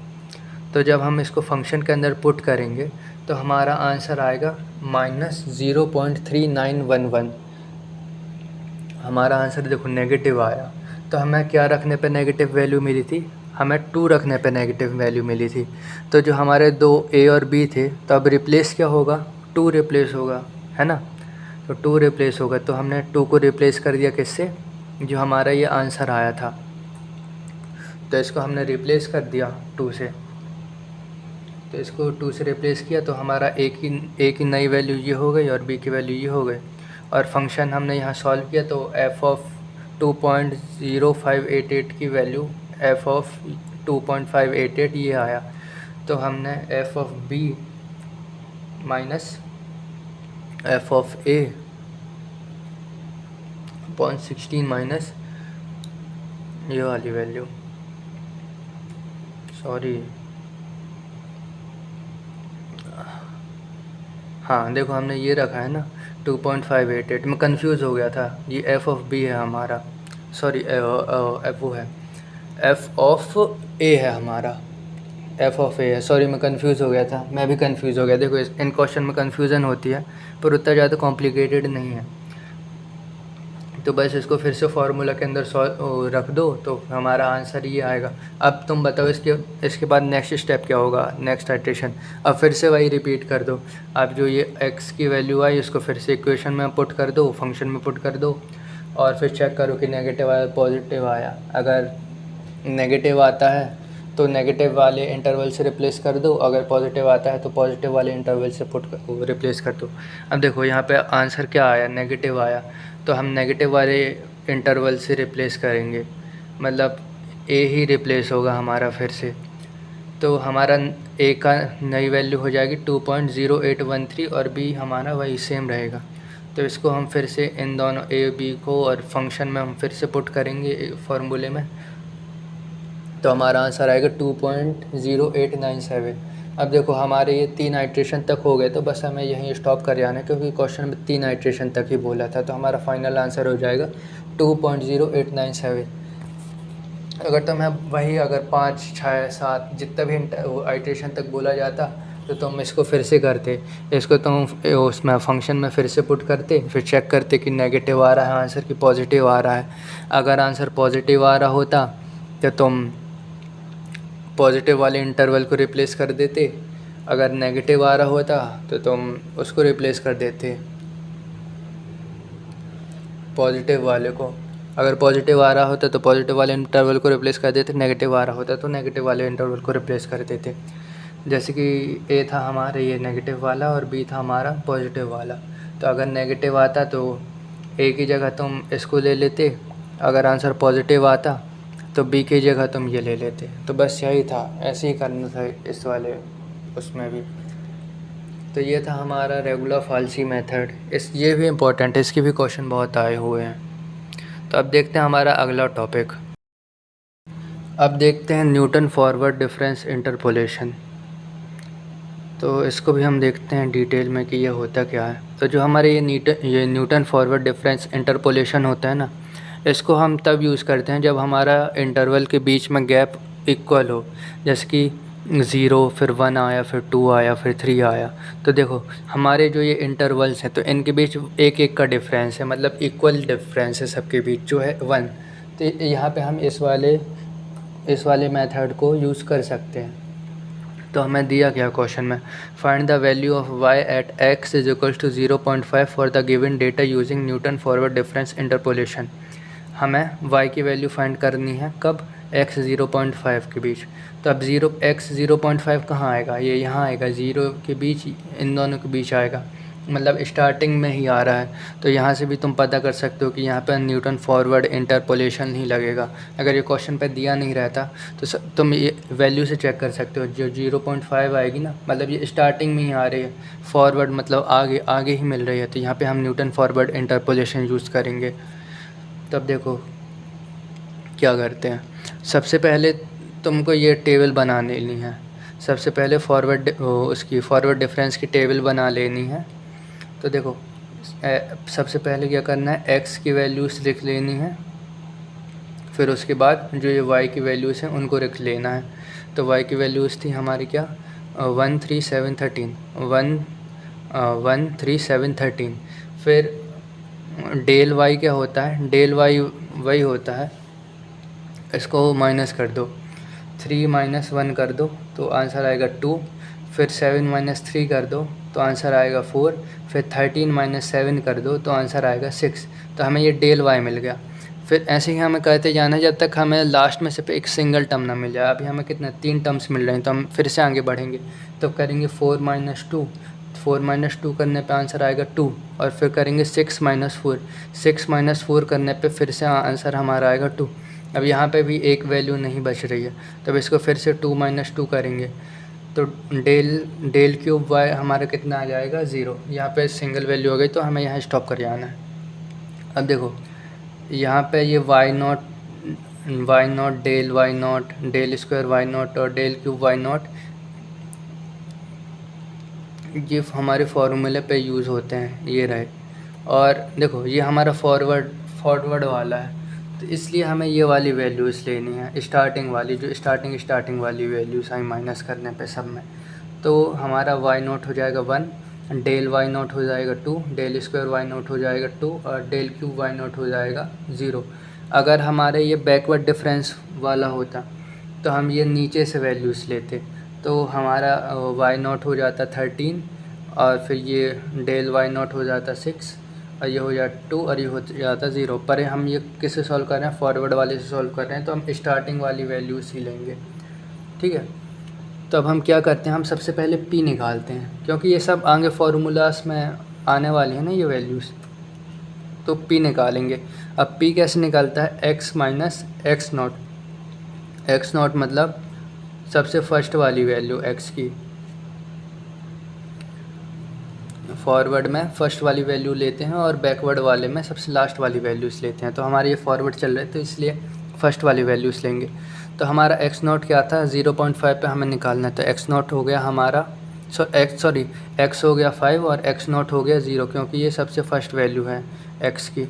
तो जब हम इसको फंक्शन के अंदर पुट करेंगे तो हमारा आंसर आएगा -0.3911। हमारा आंसर देखो नेगेटिव आया, तो हमें क्या रखने पे नेगेटिव वैल्यू मिली थी, हमें 2 रखने पे नेगेटिव वैल्यू मिली थी। तो जो हमारे 2 ए और बी थे, तो अब रिप्लेस क्या होगा, 2 रिप्लेस होगा, है ना। तो 2 रिप्लेस होगा, तो हमने 2 को रिप्लेस कर दिया किससे, जो हमारा ये आंसर आया था। तो इसको हमने रिप्लेस कर दिया 2 से, तो इसको 2 से रिप्लेस किया तो हमारा ए की नई वैल्यू ये हो गई और बी की वैल्यू ये हो गई। और फंक्शन हमने यहाँ सॉल्व किया तो एफ़ ऑफ 2.0588 की वैल्यू एफ़ ऑफ 2.588 ये आया। तो हमने f of b minus f of a upon 16 minus ये वाली वैल्यू, सॉरी हाँ देखो हमने ये रखा है ना 2.588, मैं कंफ्यूज हो गया था, ये एफ़ ऑफ बी है हमारा, सॉरी एफ वो है एफ़ ऑफ ए है हमारा, एफ़ ऑफ ए है, सॉरी मैं कंफ्यूज हो गया था, मैं भी कंफ्यूज हो गया। देखो इन क्वेश्चन में कन्फ्यूज़न होती है पर उतना ज़्यादा कॉम्प्लिकेटेड नहीं है। तो बस इसको फिर से फार्मूला के अंदर रख दो तो हमारा आंसर ये आएगा। अब तुम बताओ इसके बाद नेक्स्ट स्टेप क्या होगा, नेक्स्ट आइट्रेशन। अब फिर से वही रिपीट कर दो। अब जो ये x की वैल्यू आई इसको फिर से इक्वेशन में पुट कर दो, फंक्शन में पुट कर दो और फिर चेक करो कि नेगेटिव आया पॉजिटिव आया। अगर नेगेटिव आता है तो नेगेटिव वाले इंटरवल से रिप्लेस कर दो, अगर पॉजिटिव आता है तो पॉजिटिव वाले इंटरवल से रिप्लेस कर दो। अब देखो यहाँ पे आंसर क्या आया, नेगेटिव आया, तो हम नेगेटिव वाले इंटरवल से रिप्लेस करेंगे, मतलब ए ही रिप्लेस होगा हमारा फिर से। तो हमारा ए का नई वैल्यू हो जाएगी 2.0813 और बी हमारा वही सेम रहेगा। तो इसको हम फिर से इन दोनों ए बी को और फंक्शन में हम फिर से पुट करेंगे फार्मूले में, तो हमारा आंसर आएगा 2.0897। अब देखो हमारे ये 3 आइट्रेशन तक हो गए, तो बस हमें यहीं स्टॉप कर जाना है क्योंकि क्वेश्चन में 3 आइट्रेशन तक ही बोला था। तो हमारा फाइनल आंसर हो जाएगा 2.0897। अगर तुम्हें वही अगर 5, 6, 7 जितना भी आइट्रेशन तक बोला जाता तो तुम इसको फिर से करते, इसको तुम उसमें फंक्शन में फिर से पुट करते, फिर चेक करते कि नेगेटिव आ रहा है आंसर कि पॉजिटिव आ रहा है। अगर आंसर पॉजिटिव आ रहा होता तो तुम पॉजिटिव वाले इंटरवल को रिप्लेस कर देते, अगर नेगेटिव आ रहा होता तो तुम उसको रिप्लेस कर देते पॉजिटिव वाले को। अगर पॉजिटिव आ रहा होता तो पॉजिटिव वाले इंटरवल को रिप्लेस कर देते, नेगेटिव आ रहा होता तो नेगेटिव वाले इंटरवल को रिप्लेस कर देते। जैसे कि ए था हमारा ये नेगेटिव वाला और बी था हमारा पॉजिटिव वाला। तो अगर नेगेटिव आता तो ए की जगह तुम इसको ले लेते, अगर आंसर पॉजिटिव आता तो बी की जगह तुम ये ले लेते। तो बस यही था, ऐसे ही करना था इस वाले उसमें भी। तो ये था हमारा रेगुलर फाल्सी मेथड। ये भी इम्पोर्टेंट है, इसके भी क्वेश्चन बहुत आए हुए हैं। तो अब देखते हैं हमारा अगला टॉपिक। अब देखते हैं न्यूटन फॉरवर्ड डिफरेंस इंटरपोलेशन। तो इसको भी हम देखते हैं डिटेल में कि ये होता क्या है। तो जो हमारे ये न्यूटन फॉरवर्ड डिफरेंस इंटरपोलेशन होता है ना, इसको हम तब यूज़ करते हैं जब हमारा इंटरवल के बीच में गैप इक्वल हो, जैसे कि 0 फिर 1 आया फिर 2 आया फिर 3 आया। तो देखो हमारे जो ये इंटरवल्स हैं तो इनके बीच एक एक का डिफरेंस है, मतलब इक्वल डिफरेंस है सबके बीच जो है 1। तो यहाँ पे हम इस वाले मेथड को यूज़ कर सकते हैं। तो हमें दिया क्या क्वेश्चन में, find the value of y at x is equal to 0.5 for the given data using Newton forward difference interpolation. हमें y की वैल्यू फाइंड करनी है कब, x 0.5 के बीच। तो अब x 0.5 कहाँ आएगा, ये यहाँ आएगा, 0 के बीच, इन दोनों के बीच आएगा, मतलब स्टार्टिंग में ही आ रहा है। तो यहाँ से भी तुम पता कर सकते हो कि यहाँ पर न्यूटन फॉरवर्ड इंटरपोलेशन ही लगेगा। अगर ये क्वेश्चन पे दिया नहीं रहता तो तुम ये वैल्यू से चेक कर सकते हो, जो 0.5 आएगी ना, मतलब ये स्टार्टिंग में ही आ रही है, फॉरवर्ड मतलब आगे आगे ही मिल रही है, तो यहाँ पे हम न्यूटन फॉरवर्ड इंटरपोलेशन यूज़ करेंगे। तब देखो क्या करते हैं, सबसे पहले तुमको ये टेबल बना लेनी है। सबसे पहले उसकी फॉरवर्ड डिफरेंस की टेबल बना लेनी है। तो देखो सबसे पहले क्या करना है, x की वैल्यूज़ लिख लेनी है, फिर उसके बाद जो ये y की वैल्यूज़ हैं उनको रख लेना है। तो y की वैल्यूज़ थी हमारी क्या, 13713। फिर डेल y क्या होता है, डेल y वही होता है, इसको माइनस कर दो, 3 - 1 कर दो तो आंसर आएगा 2। फिर 7 - 3 कर दो तो आंसर आएगा 4। फिर 13 - 7 कर दो तो आंसर आएगा 6। तो हमें ये डेल वाई मिल गया। फिर ऐसे ही हमें करते जाना है जब तक हमें लास्ट में सिर्फ एक सिंगल टर्म ना मिल जाए। अभी हमें कितने 3 टर्म्स मिल रहे हैं, तो हम फिर से आगे बढ़ेंगे। तो करेंगे 4 - 2, 4 - 2 करने पे आंसर आएगा 2। और फिर करेंगे 6 - 4, 6 - 4 करने पे फिर से आंसर हमारा आएगा 2। अब यहाँ पे भी एक वैल्यू नहीं बच रही है, तब इसको फिर से 2 - 2 करेंगे तो डेल क्यूब वाई हमारा कितना आ जाएगा, 0। यहाँ पे सिंगल वैल्यू हो गई तो हमें यहाँ स्टॉप कर जाना है। अब देखो यहाँ पे ये y naught del y naught, del square y naught और डेल क्यूब वाई नॉट, ये हमारे फार्मूले पे यूज़ होते हैं, ये रहे। और देखो ये हमारा फॉरवर्ड वाला है, तो इसलिए हमें ये वाली वैल्यूज़ लेनी है, स्टार्टिंग वाली, जो स्टार्टिंग वाली वैल्यूज़ आई माइनस करने पे सब में। तो हमारा वाई नॉट हो जाएगा 1, डेल वाई नॉट हो जाएगा 2, डेल स्क्वायर वाई नॉट हो जाएगा 2 और डेल क्यूब वाई नॉट हो जाएगा 0। अगर हमारे ये बैकवर्ड डिफरेंस वाला होता तो हम ये नीचे से वैल्यूज़ लेते, तो हमारा वाई नॉट हो जाता 13 और फिर ये डेल वाई नॉट हो जाता 6 और ये हो जाता 2 और ये हो जाता 0। पर हम ये किससे सॉल्व कर रहे हैं, फॉरवर्ड वाले से सॉल्व कर रहे हैं, तो हम स्टार्टिंग वाली वैल्यूज़ ही लेंगे, ठीक है। तो अब हम क्या करते हैं, हम सबसे पहले p निकालते हैं, क्योंकि ये सब आगे फार्मूलास में आने वाली है ना ये वैल्यूज़, तो p निकालेंगे। अब p कैसे निकलता है, x - x0, x0 मतलब सबसे फर्स्ट वाली वैल्यू x की, फॉरवर्ड में फर्स्ट वाली वैल्यू लेते हैं और बैकवर्ड वाले में सबसे लास्ट वाली वैल्यूज़ लेते हैं। तो हमारे ये फॉरवर्ड चल रहे हैं तो इसलिए फ़र्स्ट वाली वैल्यूज़ लेंगे। तो हमारा x0 क्या था, 0.5 पे हमें निकालना है, तो x0 हो गया हमारा x हो गया 5 और x0 हो गया 0, क्योंकि ये सबसे फर्स्ट वैल्यू है x की।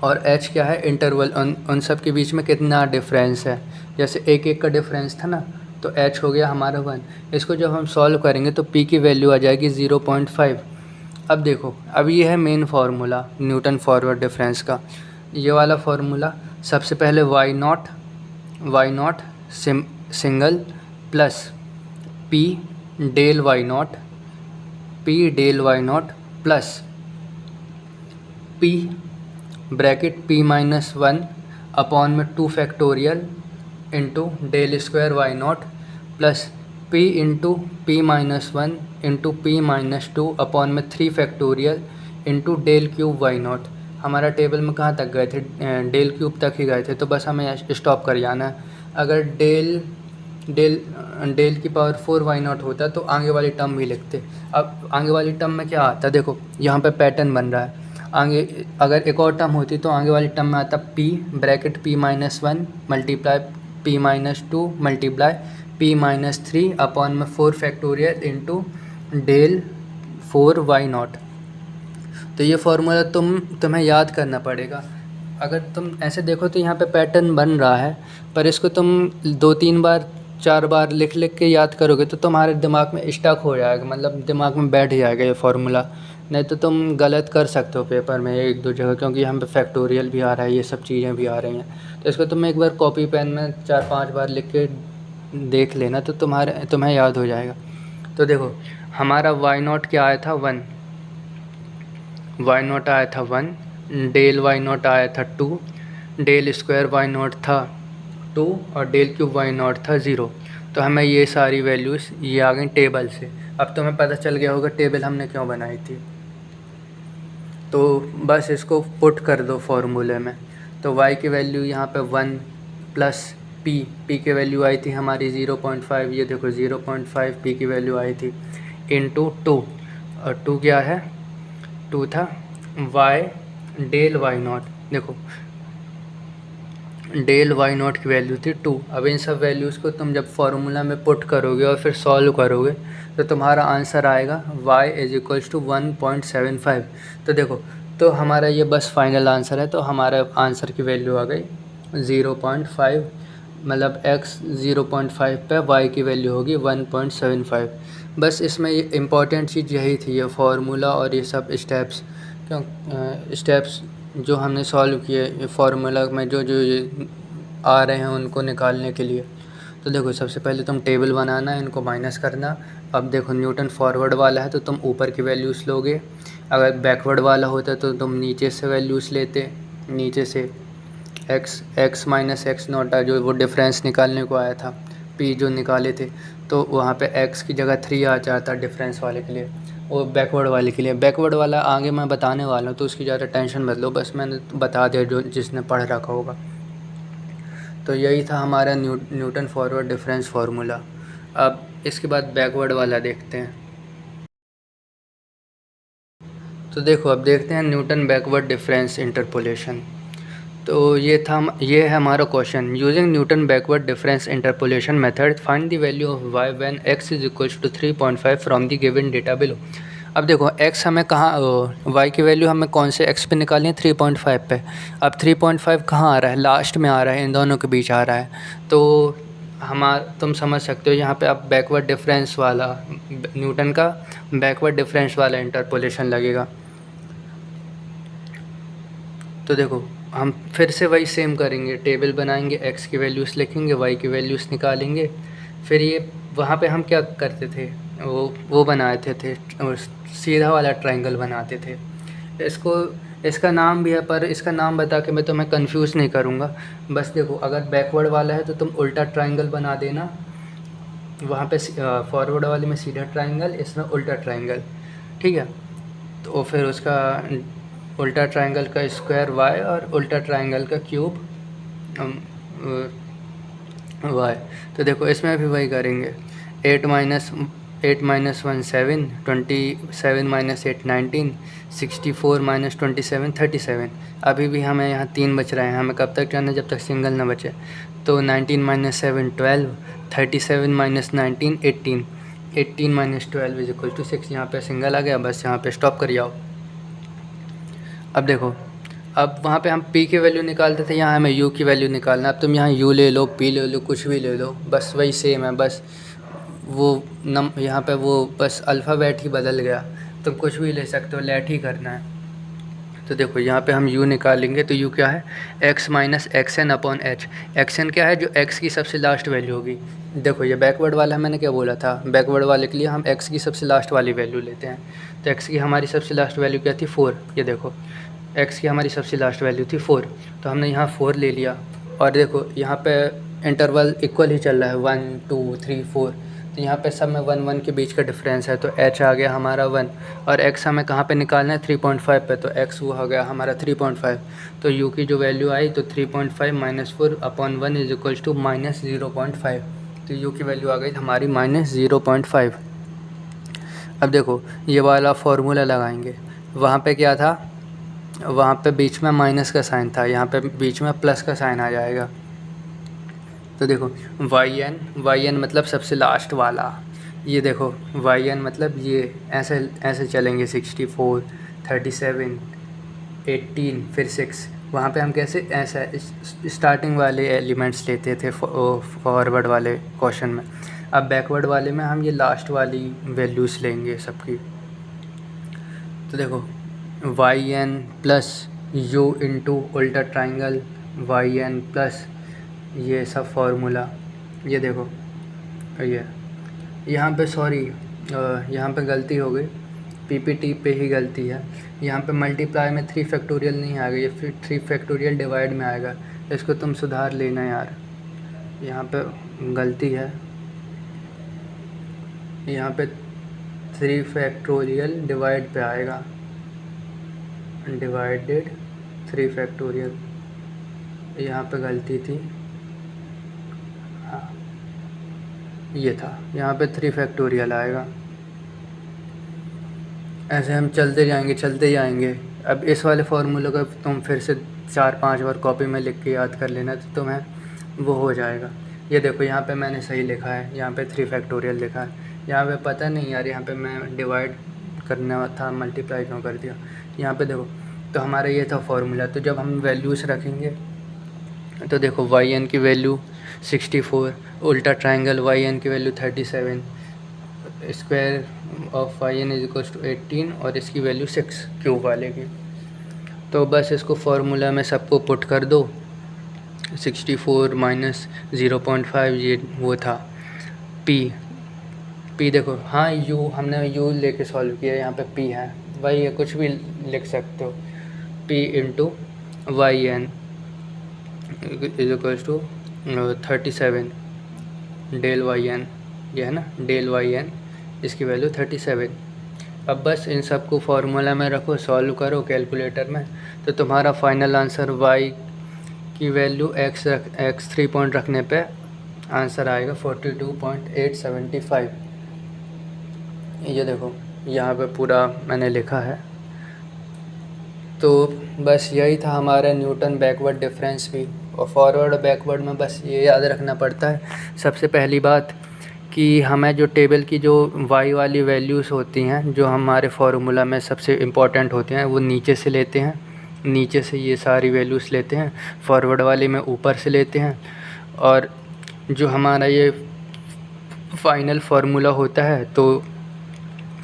और h क्या है, इंटरवल, उन सब के बीच में कितना डिफरेंस है, जैसे एक का डिफरेंस था ना, तो h हो गया हमारा 1। इसको जब हम सॉल्व करेंगे तो p की वैल्यू आ जाएगी 0.5। अब देखो, अब ये है main formula Newton forward difference का, ये वाला फार्मूला। सबसे पहले y naught single plus p del y naught plus p bracket p-1 upon में 2 factorial into del square y naught plus p into p-1 into p-2 upon में 3 factorial into del cube y naught. हमारा table में कहाँ तक गए थे, del cube तक ही गए थे, तो बस हमें स्टॉप कर जाना है। अगर डेल की पावर 4 वाई नॉट होता तो आगे वाली टर्म भी लिखते। अब आगे वाली टर्म में क्या आता, देखो यहाँ पे पैटर्न बन रहा है। आगे अगर एक और टर्म होती तो आगे वाली टर्म में आता p bracket p-1 multiply p-2 multiply p-3 upon में 4 factorial into del 4 y naught. तो ये फार्मूला तुम्हें याद करना पड़ेगा। अगर तुम ऐसे देखो तो यहाँ पे पैटर्न बन रहा है, पर इसको तुम 2-3 बार 4 बार लिख के याद करोगे तो तुम्हारे दिमाग में स्टक हो जाएगा, मतलब दिमाग में बैठ जाएगा ये फार्मूला। नहीं तो तुम गलत कर सकते हो पेपर में 1-2 जगह, क्योंकि यहाँ पे फैक्टोरियल भी आ रहा है, ये सब चीज़ें भी आ रही हैं। तो इसको तुम एक बार कॉपी पेन में 4-5 बार लिख के देख लेना तो तुम्हें याद हो जाएगा। तो देखो हमारा y0 क्या आया था 1, y0 आया था 1, डेल y0 आया था 2, डेल स्क्वायर y0 था 2 और डेल क्यूब y0 था 0। तो हमें ये सारी वैल्यूज़ ये आ गई टेबल से। अब तुम्हें पता चल गया होगा टेबल हमने क्यों बनाई थी। तो बस इसको पुट कर दो फॉर्मूले में। तो y की वैल्यू यहाँ पे 1 प्लस p की वैल्यू आई थी हमारी 0.5, ये देखो 0.5 p की वैल्यू आई थी, इंटू 2, और 2 क्या है, 2 था y डेल y0, देखो डेल y0 की वैल्यू थी 2। अब इन सब वैल्यूज़ को तुम जब फार्मूला में पुट करोगे और फिर सॉल्व करोगे तो तुम्हारा आंसर आएगा y इज इक्वल्स टू 1.75। तो देखो तो हमारा ये बस फाइनल आंसर है। तो हमारा आंसर की वैल्यू आ गई 0.5, मतलब x 0.5 पे y की वैल्यू होगी 1.75। बस इसमें ये इम्पॉर्टेंट चीज़ यही थी, ये फार्मूला और ये सब स्टेप्स, क्यों स्टेप्स जो हमने सॉल्व किए फार्मूला में जो जो ये आ रहे हैं उनको निकालने के लिए। तो देखो सबसे पहले तुम टेबल बनाना है, इनको माइनस करना। अब देखो न्यूटन फॉरवर्ड वाला है तो तुम ऊपर की वैल्यूज़ लोगे, अगर बैकवर्ड वाला होता तो तुम नीचे से वैल्यूज़ लेते, नीचे से x माइनस एक्स नोटा जो वो डिफरेंस निकालने को आया था, p जो निकाले थे, तो वहाँ पे x की जगह 3 आ जाता डिफरेंस वाले के लिए, वो बैकवर्ड वाले के लिए। बैकवर्ड वाला आगे मैं बताने वाला हूँ तो उसकी ज़्यादा टेंशन मत लो, बस मैंने बता दिया जो जिसने पढ़ रखा होगा। तो यही था हमारा न्यूटन फॉरवर्ड डिफरेंस फार्मूला। अब इसके बाद बैकवर्ड वाला देखते हैं। तो देखो अब देखते हैं न्यूटन बैकवर्ड डिफरेंस इंटरपोलेशन। तो ये है हमारा question, using Newton backward difference interpolation method find the value of y when x is equals to 3.5 from the given data below. अब देखो x हमें कहाँ, y की वैल्यू हमें कौन से x पे निकालनी है, 3.5 पे। अब 3.5 कहाँ आ रहा है, लास्ट में आ रहा है, इन दोनों के बीच आ रहा है। तो तुम समझ सकते हो यहाँ पे अब बैकवर्ड डिफरेंस वाला, न्यूटन का बैकवर्ड डिफरेंस वाला इंटरपोलेशन लगेगा। तो देखो हम फिर से वही सेम करेंगे, टेबल बनाएंगे, x की वैल्यूज़ लिखेंगे, y की वैल्यूज़ निकालेंगे। फिर ये वहाँ पे हम क्या करते थे, वो बनाते थे सीधा वाला ट्रायंगल बनाते थे। इसका नाम भी है, पर इसका नाम बता के मैं तुम्हें कंफ्यूज नहीं करूँगा। बस देखो अगर बैकवर्ड वाला है तो तुम उल्टा ट्रायंगल बना देना, वहाँ पे फॉरवर्ड वाले में सीधा ट्रायंगल, इसमें उल्टा ट्रायंगल, ठीक है। तो फिर उसका उल्टा ट्रायंगल का स्क्वायर y और उल्टा ट्रायंगल का क्यूब y। तो देखो इसमें भी वही करेंगे, 8 माइनस 1 7, 27 माइनस 8 19, 64 माइनस 27 37। अभी भी हमें यहाँ 3 बच रहे हैं, हमें कब तक जाना है, जब तक सिंगल ना बचे। तो 19 माइनस 7 12, 37 माइनस 19 18, 18 माइनस 12 इज इक्वल टू 6। यहाँ पे सिंगल आ गया, बस यहाँ पे स्टॉप कर जाओ। अब देखो अब वहाँ पे हम p की वैल्यू निकालते थे, यहाँ हमें u की वैल्यू निकालना। अब तुम यहाँ u ले लो, p ले लो, कुछ भी ले लो, बस वही सेम है। बस वो यहाँ पे वो बस अल्फ़ाबेट ही बदल गया, तुम कुछ भी ले सकते हो, लेट ही करना है। तो देखो यहाँ पे हम u निकालेंगे तो u क्या है, x minus x n upon h. X n क्या है, जो x की सबसे लास्ट वैल्यू होगी। देखो ये बैकवर्ड वाला मैंने क्या बोला था, बैकवर्ड वाले के लिए हम x की सबसे लास्ट वाली वैल्यू लेते हैं। तो x की हमारी सबसे लास्ट वैल्यू क्या थी, 4। ये देखो x की हमारी सबसे लास्ट वैल्यू थी 4, तो हमने यहाँ 4 ले लिया। और देखो यहाँ पे इंटरवल इक्वल ही चल रहा है, 1 2 3 4, तो यहाँ पे सब में 1 1 के बीच का डिफरेंस है, तो h आ गया हमारा 1। और x हमें कहाँ पे निकालना है, 3.5 पे, तो x वो हो गया हमारा 3.5। तो u की जो वैल्यू आई तो 3.5 minus 4 upon 1 is equals to minus 0.5। तो u की वैल्यू आ गई हमारी माइनस 0.5। अब देखो ये वाला फार्मूला लगाएंगे, वहाँ पे क्या था, वहाँ पे बीच में माइनस का साइन था, यहाँ पे बीच में प्लस का साइन आ जाएगा। तो देखो वाई एन मतलब सबसे लास्ट वाला, ये देखो वाई एन मतलब ये ऐसे ऐसे चलेंगे, 64 37 18 फिर 6। वहाँ पे हम कैसे ऐसा स्टार्टिंग वाले एलिमेंट्स लेते थे फॉरवर्ड वाले क्वेश्चन में। अब बैकवर्ड वाले में हम ये लास्ट वाली वैल्यूज़ लेंगे सबकी। तो देखो y n plus u into उल्टा ट्राइंगल वाई एन प्लस ये सब फार्मूला, ये देखो ये यहाँ पे सॉरी, यहाँ पे गलती हो गई, पीपीटी पे ही गलती है। यहाँ पे मल्टीप्लाई में 3 फैक्टोरियल नहीं आएगा, ये फिर 3 फैक्टोरियल डिवाइड में आएगा। इसको तुम सुधार लेना यार, यहाँ पे गलती है। यहाँ पे 3 फैक्टोरियल डिवाइड पे आएगा, डिवाइडेड 3 फैक्टोरियल, यहाँ पे गलती थी। हाँ ये था, यहाँ पे 3 फैक्टोरियल आएगा। ऐसे हम चलते जाएंगे। अब इस वाले फार्मूले को तुम फिर से 4-5 बार कॉपी में लिख के याद कर लेना, तो तुम्हें वो हो जाएगा। ये देखो यहाँ पे मैंने सही लिखा है, यहाँ पे 3 फैक्टोरियल लिखा है। यहाँ पे पता नहीं यार, यहाँ पे मैं डिवाइड करना था, मल्टीप्लाई क्यों कर दिया। यहाँ पे देखो, तो हमारा ये था फार्मूला। तो जब हम वैल्यूज़ रखेंगे तो देखो y n की वैल्यू 64, उल्टा ट्रायंगल y n की value 37, square of y n is equal to 18 और इसकी वैल्यू 6 क्यूब वाले की। तो बस इसको फार्मूला में सबको पुट कर दो। 64 माइनस 0.5 ये वो था p देखो, हाँ u हमने u लेके सॉल्व किया, यहाँ पे p है, वही है, कुछ भी लिख सकते हो। p into y n is equal to 37 del y n, ये है ना, डेल वाई एन, इसकी वैल्यू 37। अब बस इन सब को फार्मूला में रखो, सॉल्व करो कैलकुलेटर में, तो तुम्हारा फाइनल आंसर y की वैल्यू x 3 पॉइंट रखने पे आंसर आएगा 42.875। ये देखो यहाँ पे पूरा मैंने लिखा है। तो बस यही था हमारा न्यूटन बैकवर्ड डिफरेंस भी। और फॉरवर्ड बैकवर्ड में बस ये याद रखना पड़ता है सबसे पहली बात कि हमें जो टेबल की जो y वाली वैल्यूज़ होती हैं, जो हमारे फार्मूला में सबसे इम्पॉर्टेंट होते हैं, वो नीचे से लेते हैं, नीचे से ये सारी वैल्यूज़ लेते हैं। फॉरवर्ड वाले में ऊपर से लेते हैं। और जो हमारा ये फाइनल फार्मूला होता है, तो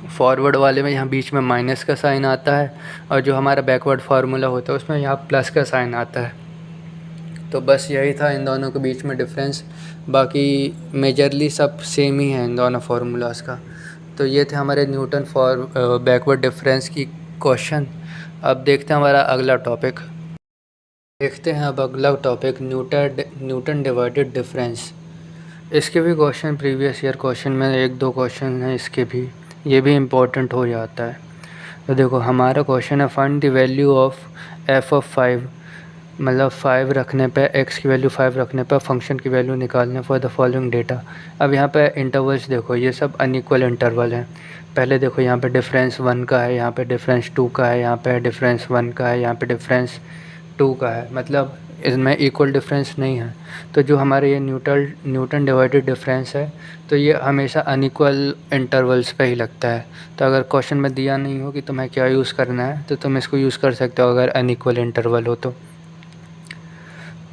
फॉरवर्ड वाले में यहाँ बीच में माइनस का साइन आता है, और जो हमारा बैकवर्ड फार्मूला होता है उसमें यहाँ प्लस का साइन आता है। तो बस यही था इन दोनों के बीच में डिफरेंस, बाकी मेजरली सब सेम ही है इन दोनों फार्मूलाज का। तो ये थे हमारे न्यूटन फॉर बैकवर्ड डिफरेंस की क्वेश्चन। अब देखते हैं हमारा अगला टॉपिक। देखते हैं अब अगला टॉपिक, न्यूटन डिवाइडेड डिफरेंस। इसके भी क्वेश्चन प्रीवियस ईयर क्वेश्चन में 1-2 क्वेश्चन हैं इसके भी, ये भी इम्पोर्टेंट हो जाता है। तो देखो हमारा क्वेश्चन है, find the value of f of 5, मतलब 5 रखने पे, x की वैल्यू 5 रखने पे फंक्शन की वैल्यू निकालने फॉर द फॉलोइंग डेटा। अब यहाँ पे इंटरवल्स देखो, ये सब अनइक्वल इंटरवल हैं। पहले देखो यहाँ पे डिफरेंस 1 का है, यहाँ पे डिफरेंस 2 का है, यहाँ पे डिफरेंस 1 का है, यहाँ पे डिफरेंस 2 का है, मतलब इसमें इक्वल डिफरेंस नहीं है। तो जो हमारे ये न्यूटन डिवाइडेड डिफरेंस है, तो ये हमेशा अनइक्वल इंटरवल्स पे ही लगता है। तो अगर क्वेश्चन में दिया नहीं हो कि तुम्हें क्या यूज़ करना है, तो तुम इसको यूज़ कर सकते हो अगर अनइक्वल इंटरवल हो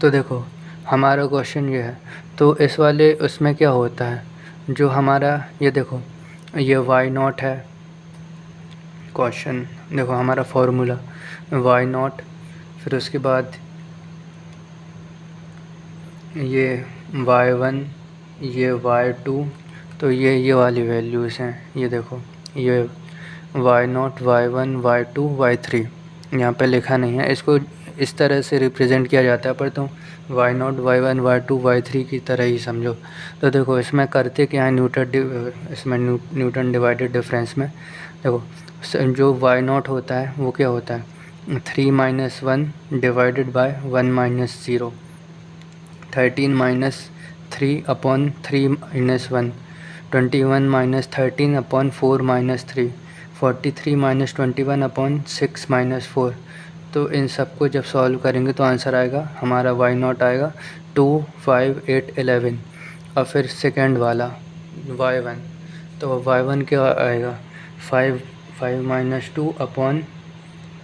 तो देखो हमारा क्वेश्चन ये है, तो इस वाले उसमें क्या होता है, जो हमारा ये देखो ये y0 है। क्वेश्चन देखो हमारा फार्मूला y0, फिर उसके बाद ये y1, ये y2, तो ये वाली वैल्यूज़ हैं। ये देखो ये y0, y1, y2, y3 यहाँ पे लिखा नहीं है, इसको इस तरह से रिप्रेजेंट किया जाता है, पर तुम y0, y1, y2, y3 की तरह ही समझो। तो देखो इसमें करते क्या है, न्यूटन डिवाइडेड डिफरेंस में देखो जो y0 होता है वो क्या होता है, 3 - 1 divided by 1 - 0, 13 - 3 upon 3 - 1, 21 - 13 upon 4 - 3, 43 - 21 upon 6 - 4। तो इन सब को जब सॉल्व करेंगे तो आंसर आएगा हमारा y0 आएगा 2, 5, 8, 11। और फिर सेकंड वाला y1, तो y1 क्या आएगा 5 - 2 अपॉन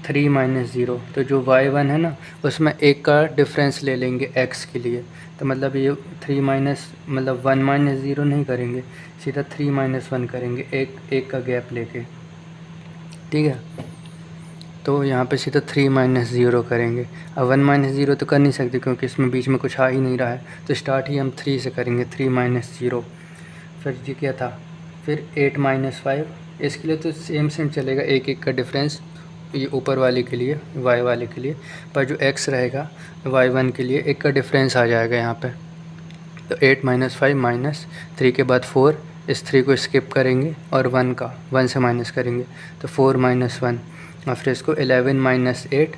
3 - 0। तो जो y1 है ना, उसमें एक का डिफरेंस ले लेंगे x के लिए, तो मतलब ये 3 मतलब 1 - 0 नहीं करेंगे, सीधा 3 - 1 करेंगे, एक का गैप लेके, ठीक है। तो यहाँ पे सीधा 3 - 0 करेंगे। अब 1 - 0 तो कर नहीं सकते क्योंकि इसमें बीच में कुछ आ ही नहीं रहा है, तो स्टार्ट ही हम 3 से करेंगे, 3 - 0। फिर ये क्या था, फिर 8 - 5, इसके लिए तो सेम सेम चलेगा, एक एक का डिफरेंस, ये ऊपर वाले के लिए y वाले के लिए, पर जो x रहेगा y1 के लिए एक का डिफरेंस आ जाएगा यहाँ पे। तो 8 - 5 -3 के बाद 4, इस 3 को स्किप करेंगे और 1 से माइनस करेंगे, तो 4 - 1, और फिर इसको 11 - 8,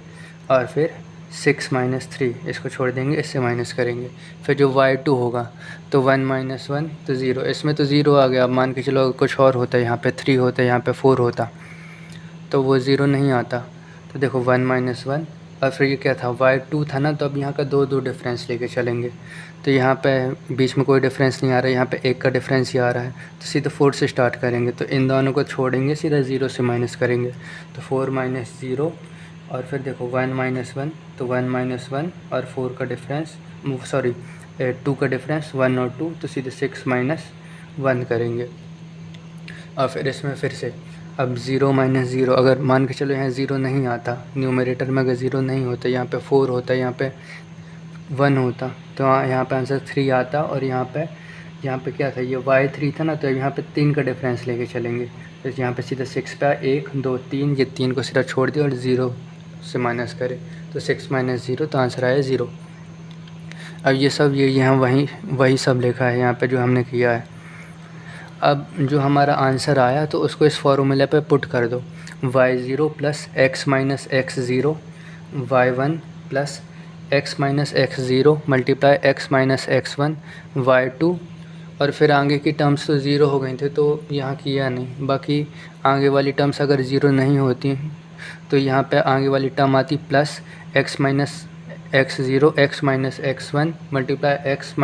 और फिर 6 - 3 इसको छोड़ देंगे, इससे माइनस करेंगे। फिर जो y2 होगा तो 1 - 1 तो 0, इसमें तो 0 आ गया। अब मान के चलो कुछ और होता है, यहाँ पे 3 होता है, यहाँ पे 4 होता तो वो 0 नहीं आता। तो देखो 1 - 1, और फिर ये क्या था, y2 था ना, तो अब यहाँ का दो डिफरेंस लेके चलेंगे। तो यहाँ पे बीच में कोई डिफरेंस नहीं आ रहा है, यहाँ पे एक का डिफरेंस ही आ रहा है, तो सीधा 4 से स्टार्ट करेंगे। तो इन दोनों को छोड़ेंगे, सीधा 0 से माइनस करेंगे, तो 4 - 0, और फिर देखो 1 - 1, तो 1 - 1 और 4 का डिफरेंस, सॉरी 2 का डिफरेंस 1 और 2, तो सीधे 6 - 1 करेंगे। और फिर इसमें फिर से अब 0 - 0, अगर मान के चलो यहाँ 0 नहीं आता, न्यूमरेटर में अगर 0 नहीं होता, यहाँ पे 4 होता, यहाँ पे 1 होता, तो यहाँ पे आंसर 3 आता। और यहाँ पे क्या था, ये y3 था ना, तो यहाँ पे 3 का डिफरेंस लेके चलेंगे। तो यहाँ पे सीधा 6 पे 1 2 3, ये 3 को सीधा छोड़ दिया और 0 से माइनस करें, तो 6 - 0, तो आंसर आया 0। अब ये सब ये यहाँ वही सब लिखा है यहाँ पे जो हमने किया है। अब जो हमारा आंसर आया तो उसको इस फॉर्मूले पे पुट कर दो, y0 + x - x0, y1 + x - x0 × x - x1, y2, और फिर आगे की टर्म्स तो ज़ीरो हो गई थी तो यहाँ किया नहीं। बाकी आगे वाली टर्म्स अगर ज़ीरो नहीं होती तो यहाँ पे आगे वाली टर्म आती +x - x0 x - x1 × x -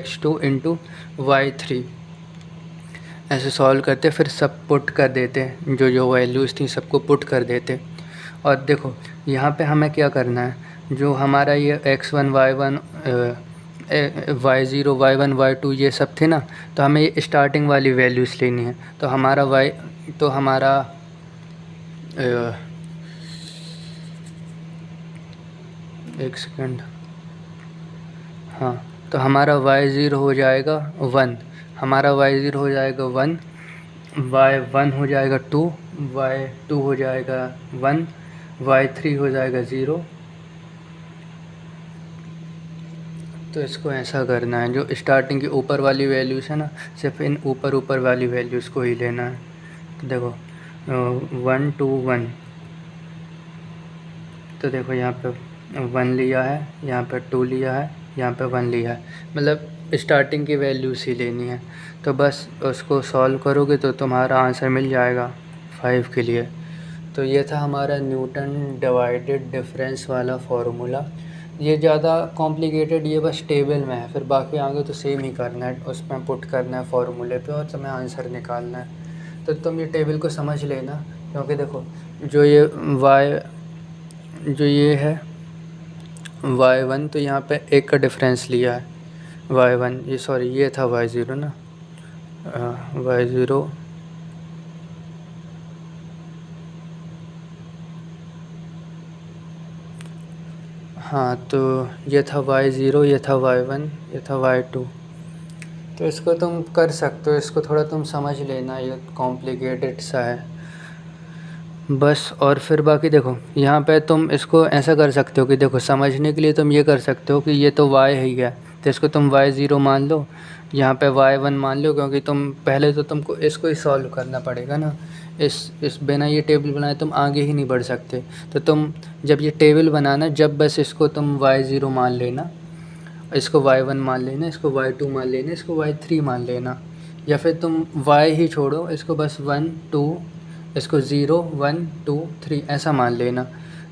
x2 × y3। ऐसे सॉल्व करते, फिर सब पुट कर देते, जो वैल्यूज़ थी सबको पुट कर देते। और देखो यहाँ पे हमें क्या करना है, जो हमारा ये x1 y1 y0 y1 y2 ये सब थे ना, तो हमें ये स्टार्टिंग वाली वैल्यूज़ लेनी है। तो हमारा एक सेकंड, हाँ, तो हमारा y0 हो जाएगा 1, हमारा y0 हो जाएगा 1, y1 हो जाएगा 2, y2 हो जाएगा 1, y3 हो जाएगा 0। तो इसको ऐसा करना है, जो स्टार्टिंग की ऊपर वाली वैल्यूज़ है ना, सिर्फ इन ऊपर वाली वैल्यूज़ को ही लेना है। तो देखो 1 2 1, तो देखो यहाँ पे 1 लिया है, यहाँ पे 2 लिया है, यहाँ पे 1 लिया है, मतलब स्टार्टिंग की वैल्यूज़ ही लेनी है। तो बस उसको सॉल्व करोगे तो तुम्हारा आंसर मिल जाएगा 5 के लिए। तो ये था हमारा न्यूटन डिवाइडेड डिफरेंस वाला फार्मूला। ये ज़्यादा कॉम्प्लिकेटेड, ये बस टेबल में है, फिर बाकी आगे तो सेम ही करना है, उसमें पुट करना है फार्मूले पे और तुम्हें आंसर निकालना है। तो तुम ये टेबल को समझ लेना, क्योंकि देखो जो ये है y1, तो यहाँ पे एक का डिफरेंस लिया है y1, ये सॉरी ये था y0 ना, y0 हाँ, तो ये था y0, ये था y1, ये था y2। तो इसको तुम कर सकते हो, इसको थोड़ा तुम समझ लेना, ये कॉम्प्लिकेटेड सा है बस। और फिर बाकी देखो यहाँ पे तुम इसको ऐसा कर सकते हो कि देखो समझने के लिए तुम ये कर सकते हो कि ये तो y है ही है, तो इसको तुम y0 मान लो, यहाँ पे y1 मान लो, क्योंकि तुम पहले तो तुमको इसको ही सॉल्व करना पड़ेगा ना। इस बिना ये टेबल बनाए तुम आगे ही नहीं बढ़ सकते। तो तुम जब ये टेबल बनाना, जब बस इसको तुम y0 मान लेना, इसको y1 मान लेना, इसको y2 मान लेना, इसको y3 मान लेना, या फिर तुम y ही छोड़ो, इसको बस 1 2, इसको 0 1 2 3 ऐसा मान लेना।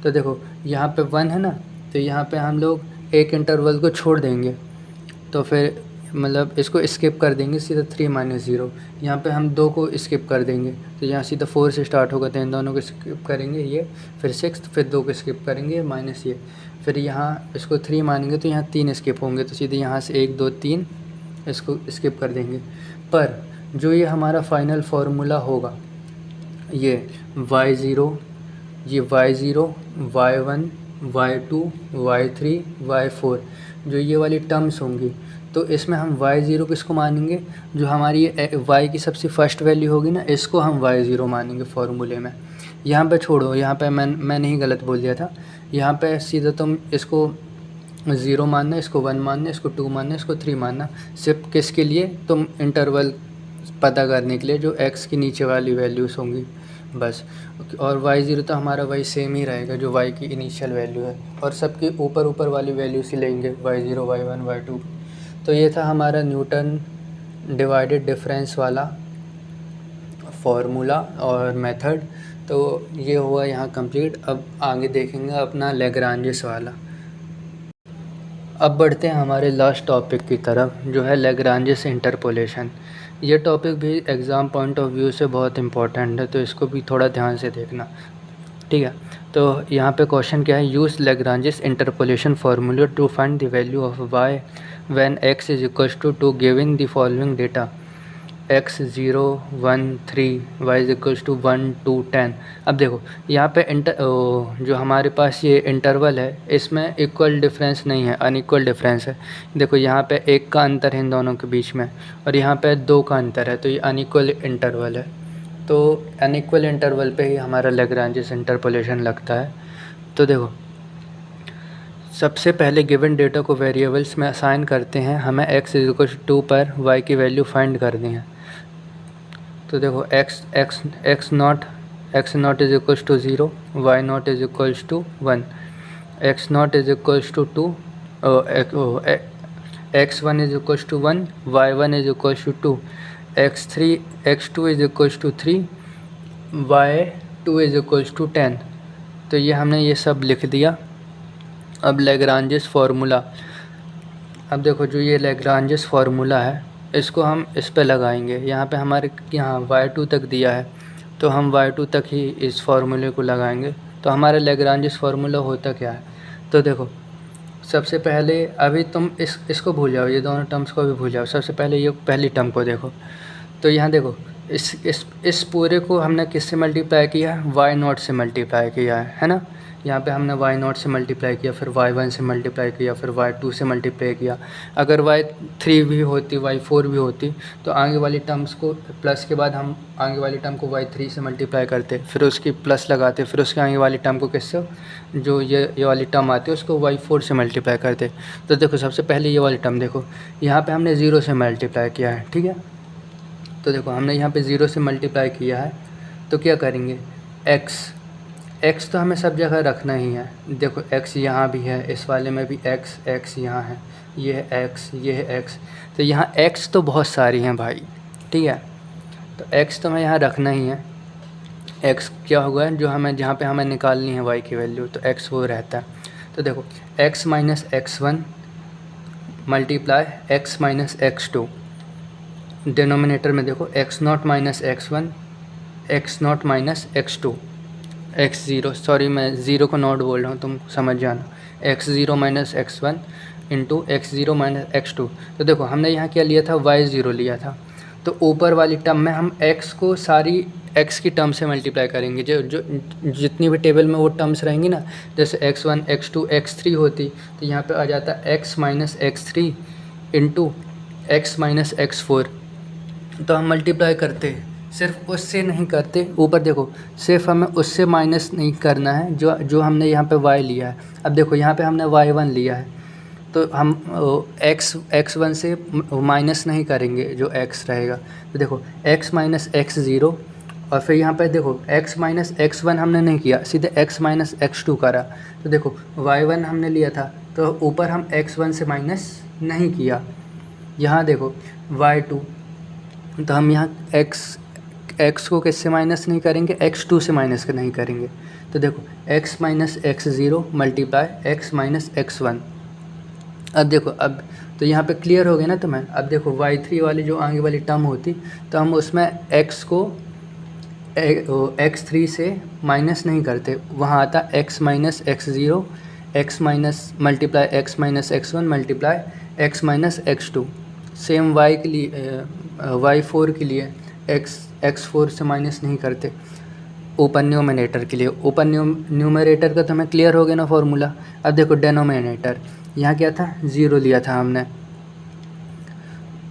तो देखो यहाँ पे 1 है ना, तो यहाँ पे हम लोग एक इंटरवल को छोड़ देंगे, तो फिर मतलब इसको स्किप कर देंगे, सीधा 3 - 0। यहाँ पे हम 2 को स्किप कर देंगे, तो यहाँ सीधा 4 से स्टार्ट होगा, तो इन दोनों को स्किप करेंगे ये, फिर 6, फिर 2 को स्किप करेंगे माइनस ये, फिर यहाँ इसको 3 मानेंगे तो यहाँ 3 स्किप होंगे, तो सीधे यहाँ से 1 2 3 इसको स्किप कर देंगे। पर जो ये हमारा फाइनल फार्मूला होगा, ये y0, ये y0 y1 y2 y3 y4, जो ये वाली टर्म्स होंगी, तो इसमें हम y0 किसको मानेंगे, जो हमारी y की सबसे फर्स्ट वैल्यू होगी ना, इसको हम y0 मानेंगे फॉर्मूले में। यहाँ पे छोड़ो, यहाँ पे मैंने ही गलत बोल दिया था। यहाँ पे सीधा तुम इसको 0 मानना, इसको 1 मानना, इसको 2 मानना, इसको 3 मानना। सिर्फ किसके लिए, तुम इंटरवल पता करने के लिए जो x की नीचे वाली वैल्यूज़ होंगी बस। और y0 तो हमारा वही सेम ही रहेगा जो y की इनिशियल वैल्यू है, और सबके ऊपर वाली वैल्यूज़ ही लेंगे, y0 y1 y2। तो ये था हमारा न्यूटन डिवाइडेड डिफरेंस वाला फार्मूला और मेथड। तो ये हुआ यहाँ कंप्लीट। अब आगे देखेंगे अपना लैग्रांजेस वाला। अब बढ़ते हैं हमारे लास्ट टॉपिक की तरफ, जो है लैग्रांजेस इंटरपोलेशन। ये टॉपिक भी एग्ज़ाम पॉइंट ऑफ व्यू से बहुत इंपॉर्टेंट है, तो इसको भी थोड़ा ध्यान से देखना, ठीक है। तो यहाँ पे क्वेश्चन क्या है, use Lagrange's interpolation formula to find the value of y when x is equals to giving the following data x 0 1 3 y is equals to 1 2 10। अब देखो यहाँ पे जो हमारे पास ये इंटरवल है, इसमें इक्वल डिफरेंस नहीं है, अनइक्वल डिफरेंस है। देखो यहाँ पे 1 का अंतर है इन दोनों के बीच में, और यहाँ पे 2 का अंतर है, तो ये अनइक्वल इंटरवल है। तो अनइक्वल इंटरवल पे ही हमारा लैग्रांजेस इंटरपोलेशन लगता है। तो देखो सबसे पहले गिवन डेटा को वेरिएबल्स में असाइन करते हैं, हमें x इज इक्वल टू 2 पर y की वैल्यू फाइंड करनी है। तो देखो x naught is equals to 0, y naught is equals to 1, x naught is equals to 2, x1 is equals to 1, y1 is equals to 2, x2 is equals to 3, y2 is equals to 10। तो ये हमने ये सब लिख दिया। अब Lagrange's formula, अब देखो जो ये लैग्रांजेस फार्मूला है, इसको हम इस पे लगाएंगे। यहाँ पे हमारे यहाँ y2 तक दिया है, तो हम y2 तक ही इस फार्मूले को लगाएंगे। तो हमारा लैग्रांजेस फार्मूला होता क्या है, तो देखो सबसे पहले अभी तुम इसको भूल जाओ, ये दोनों टर्म्स को भी भूल जाओ। सबसे पहले ये पहली टर्म को देखो। तो यहाँ देखो इस पूरे को हमने किससे मल्टीप्लाई किया है, y0 से मल्टीप्लाई किया है ना। यहाँ पे हमने y0 से मल्टीप्लाई किया, फिर y1 से मल्टीप्लाई किया, फिर y2 से मल्टीप्लाई किया। अगर y3 भी होती, y4 भी होती, तो आगे वाली टर्म्स को प्लस के बाद हम आगे वाली टर्म को y3 से मल्टीप्लाई करते, फिर उसकी प्लस लगाते, फिर उसके आगे वाली टर्म को किससे, जो ये वाली टर्म आती है उसको y4 से मल्टीप्लाई करते। तो देखो सबसे पहले ये वाली टर्म देखो, यहाँ पर हमने 0 से मल्टीप्लाई किया है, ठीक है। तो देखो हमने यहाँ पे 0 से मल्टीप्लाई किया है, तो क्या करेंगे, x तो हमें सब जगह रखना ही है। देखो x यहाँ भी है, इस वाले में भी x यहाँ है, ये है x, ये है x। तो यहाँ x तो बहुत सारी हैं भाई, ठीक है। तो x तो हमें यहाँ रखना ही है। x क्या होगा, जो हमें जहाँ पे हमें निकालनी है y की वैल्यू, तो x वो रहता है। तो देखो x minus x1 multiply x minus x2, denominator में देखो x0 minus x1, x0 minus x2, x0, sorry मैं ज़ीरो को नॉट बोल रहा हूँ, तुम समझ जाना, x0 minus x1 into x0 minus x2। तो देखो हमने यहाँ क्या लिया था, y0 लिया था। तो ऊपर वाली टर्म में हम x को सारी x की टर्म से मल्टीप्लाई करेंगे, जो जितनी भी टेबल में वो टर्म्स रहेंगी ना, जैसे x1 x2 x3 होती, तो यहाँ पे आ जाता x minus x3 into x minus x4। तो हम मल्टीप्लाई करते, सिर्फ उससे नहीं करते, ऊपर देखो सिर्फ हमें उससे माइनस नहीं करना है जो हमने यहाँ पे y लिया है। अब देखो यहाँ पे हमने y1 लिया है, तो हम x1 से माइनस नहीं करेंगे जो x रहेगा। तो देखो x माइनस x0, और फिर यहाँ पे देखो x माइनस x1 हमने नहीं किया, सीधे x माइनस x2 करा। तो देखो y1 हमने लिया था, तो ऊपर हम x1 से माइनस नहीं किया। यहाँ देखो y2, तो हम यहाँ x को किससे माइनस नहीं करेंगे, x2 से माइनस नहीं करेंगे। तो देखो x minus x0 multiply x minus x1। अब देखो, अब तो यहाँ पे क्लियर हो गया ना तुम्हें। अब देखो y3 वाली जो आगे वाली टर्म होती, तो हम उसमें x को x3 से माइनस नहीं करते, वहाँ आता x minus x0, x minus multiply x minus x1 multiply x minus x2। Same y के लिए y4 के लिए x4 से माइनस नहीं करते ऊपर न्यूमरेटर के लिए। ऊपर न्यूमरेटर का तो हमें क्लियर हो गया ना फॉर्मूला। अब देखो डिनोमिनेटर, यहाँ क्या था, 0 लिया था हमने,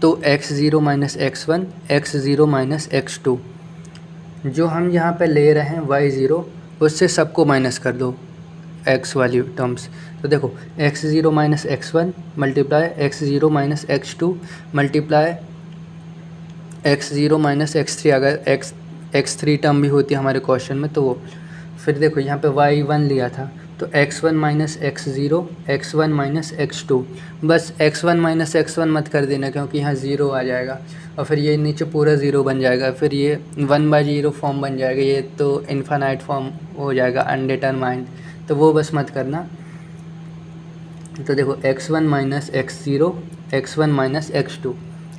तो x0 minus x1, x0 minus x2, जो हम यहाँ पे ले रहे हैं y0, उससे सबको माइनस कर दो x वाली टर्म्स। तो देखो x0 minus x1 multiply x0 minus x2 multiply x0 minus x3, अगर x3 टर्म भी होती है हमारे क्वेश्चन में तो वो। फिर देखो यहाँ पे y1 लिया था तो x1 minus x0, x1 minus x2, बस x1 माइनस x1 मत कर देना क्योंकि यहाँ ज़ीरो आ जाएगा और फिर ये नीचे पूरा ज़ीरो बन जाएगा, फिर ये 1/0 फॉर्म बन जाएगा, ये तो इन्फिनाइट फॉर्म हो जाएगा अनडिटरमाइंड, तो वो बस मत करना। तो देखो x1 minus x0, x1 minus x2,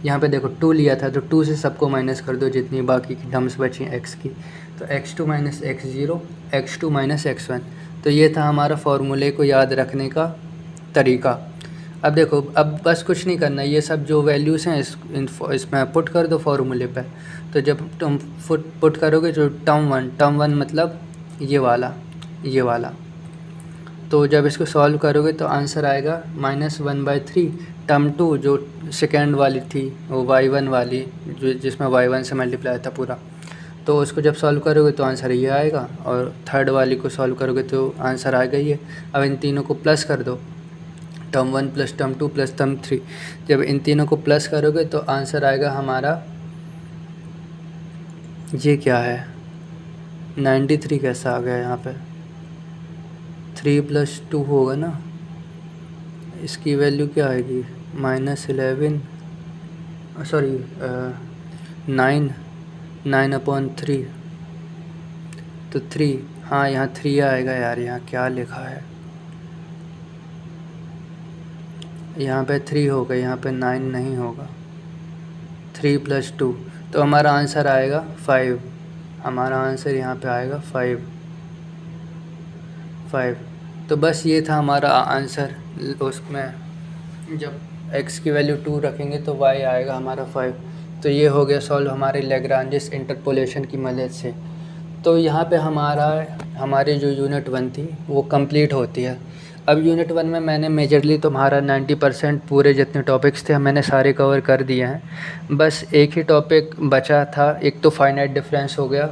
यहाँ पे देखो 2 लिया था तो 2 से सबको माइनस कर दो जितनी बाकी की टर्म्स बची हैं x की, तो x2 minus x0, x2 minus x1। तो ये था हमारा फॉर्मूले को याद रखने का तरीका। अब देखो अब बस कुछ नहीं करना, ये सब जो वैल्यूज़ हैं इसमें पुट कर दो फॉर्मूले पे। तो जब तुम पुट करोगे जो टर्म वन मतलब ये वाला, तो जब इसको सॉल्व करोगे तो आंसर आएगा -1/3। टर्म 2 जो सेकेंड वाली थी वो y1 वाली, जो जिसमें y1 से मल्टीप्लाई था पूरा, तो उसको जब सॉल्व करोगे तो आंसर ये आएगा, और थर्ड वाली को सॉल्व करोगे तो आंसर आएगा ये। अब इन तीनों को प्लस कर दो, term 1 plus term 2 plus term 3, जब इन तीनों को प्लस करोगे तो आंसर आएगा हमारा, ये क्या है 93 कैसा आ गया यहाँ पे, 3 + 2 होगा ना, इसकी वैल्यू क्या आएगी -11, सॉरी 9/3, तो 3, हाँ यहाँ 3 आएगा यार, यहाँ क्या लिखा है, यहाँ पे 3 होगा, यहाँ पे 9 नहीं होगा, 3 + 2, तो हमारा आंसर आएगा 5, हमारा आंसर यहाँ पे आएगा 5। तो बस ये था हमारा आंसर। उसमें जब x की वैल्यू 2 रखेंगे तो y आएगा हमारा 5। तो ये हो गया सॉल्व हमारे लैग्रांजिस इंटरपोलेशन की मदद से। तो यहाँ पे हमारी जो यूनिट 1 थी वो कंप्लीट होती है। अब यूनिट 1 में मैंने मेजरली तुम्हारा 90% पूरे जितने टॉपिक्स थे मैंने सारे कवर कर दिए हैं। बस एक ही टॉपिक बचा था, एक तो फाइनाइट डिफरेंस हो गया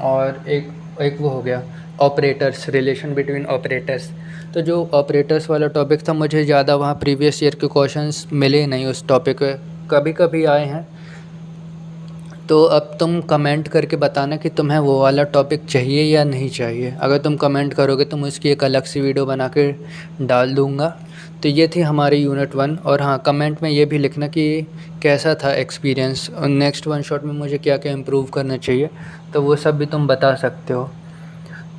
और एक वो हो गया ऑपरेटर्स, रिलेशन बिटवीन ऑपरेटर्स। तो जो ऑपरेटर्स वाला टॉपिक था मुझे ज़्यादा वहाँ प्रीवियस ईयर के क्वेश्चंस मिले नहीं उस टॉपिक पे, कभी कभी आए हैं। तो अब तुम कमेंट करके बताना कि तुम्हें वो वाला टॉपिक चाहिए या नहीं चाहिए। अगर तुम कमेंट करोगे तो मैं उसकी एक अलग सी वीडियो बना के डाल दूँगा। तो ये थी हमारी यूनिट 1। और हाँ, कमेंट में ये भी लिखना कि कैसा था एक्सपीरियंस और नेक्स्ट वन शॉट में मुझे क्या क्या इम्प्रूव करना चाहिए, तो वो सब भी तुम बता सकते हो।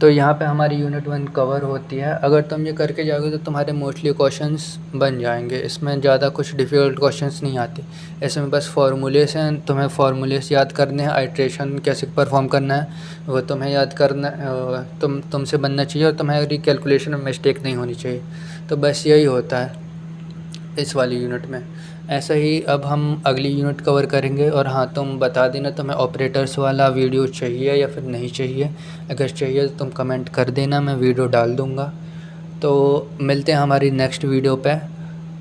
तो यहाँ पे हमारी यूनिट 1 कवर होती है। अगर तुम ये करके जाओगे तो तुम्हारे मोस्टली क्वेश्चंस बन जाएंगे। इसमें ज़्यादा कुछ डिफ़िकल्ट क्वेश्चंस नहीं आते, इसमें बस फार्मूलेस हैं, तुम्हें फार्मूलेस याद करने हैं, आइट्रेशन कैसे परफॉर्म करना है वो तुम्हें याद करना, तुमसे बनना चाहिए और तुम्हारी कैलकुलेशन में मिस्टेक नहीं होनी चाहिए। तो बस यही होता है इस वाली यूनिट में। ऐसा ही अब हम अगली यूनिट कवर करेंगे। और हाँ, तुम बता देना तुम्हें ऑपरेटर्स वाला वीडियो चाहिए या फिर नहीं चाहिए। अगर चाहिए तो तुम कमेंट कर देना, मैं वीडियो डाल दूँगा। तो मिलते हैं हमारी नेक्स्ट वीडियो पे।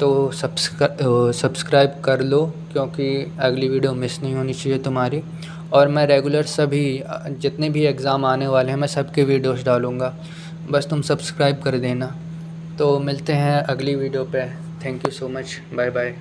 तो सब्सक्राइब कर लो क्योंकि अगली वीडियो मिस नहीं होनी चाहिए तुम्हारी। और मैं रेगुलर सभी जितने भी एग्ज़ाम आने वाले हैं मैं सबके वीडियोस डालूँगा, बस तुम सब्सक्राइब कर देना। तो मिलते हैं अगली वीडियो पे। Thank you so much, bye bye.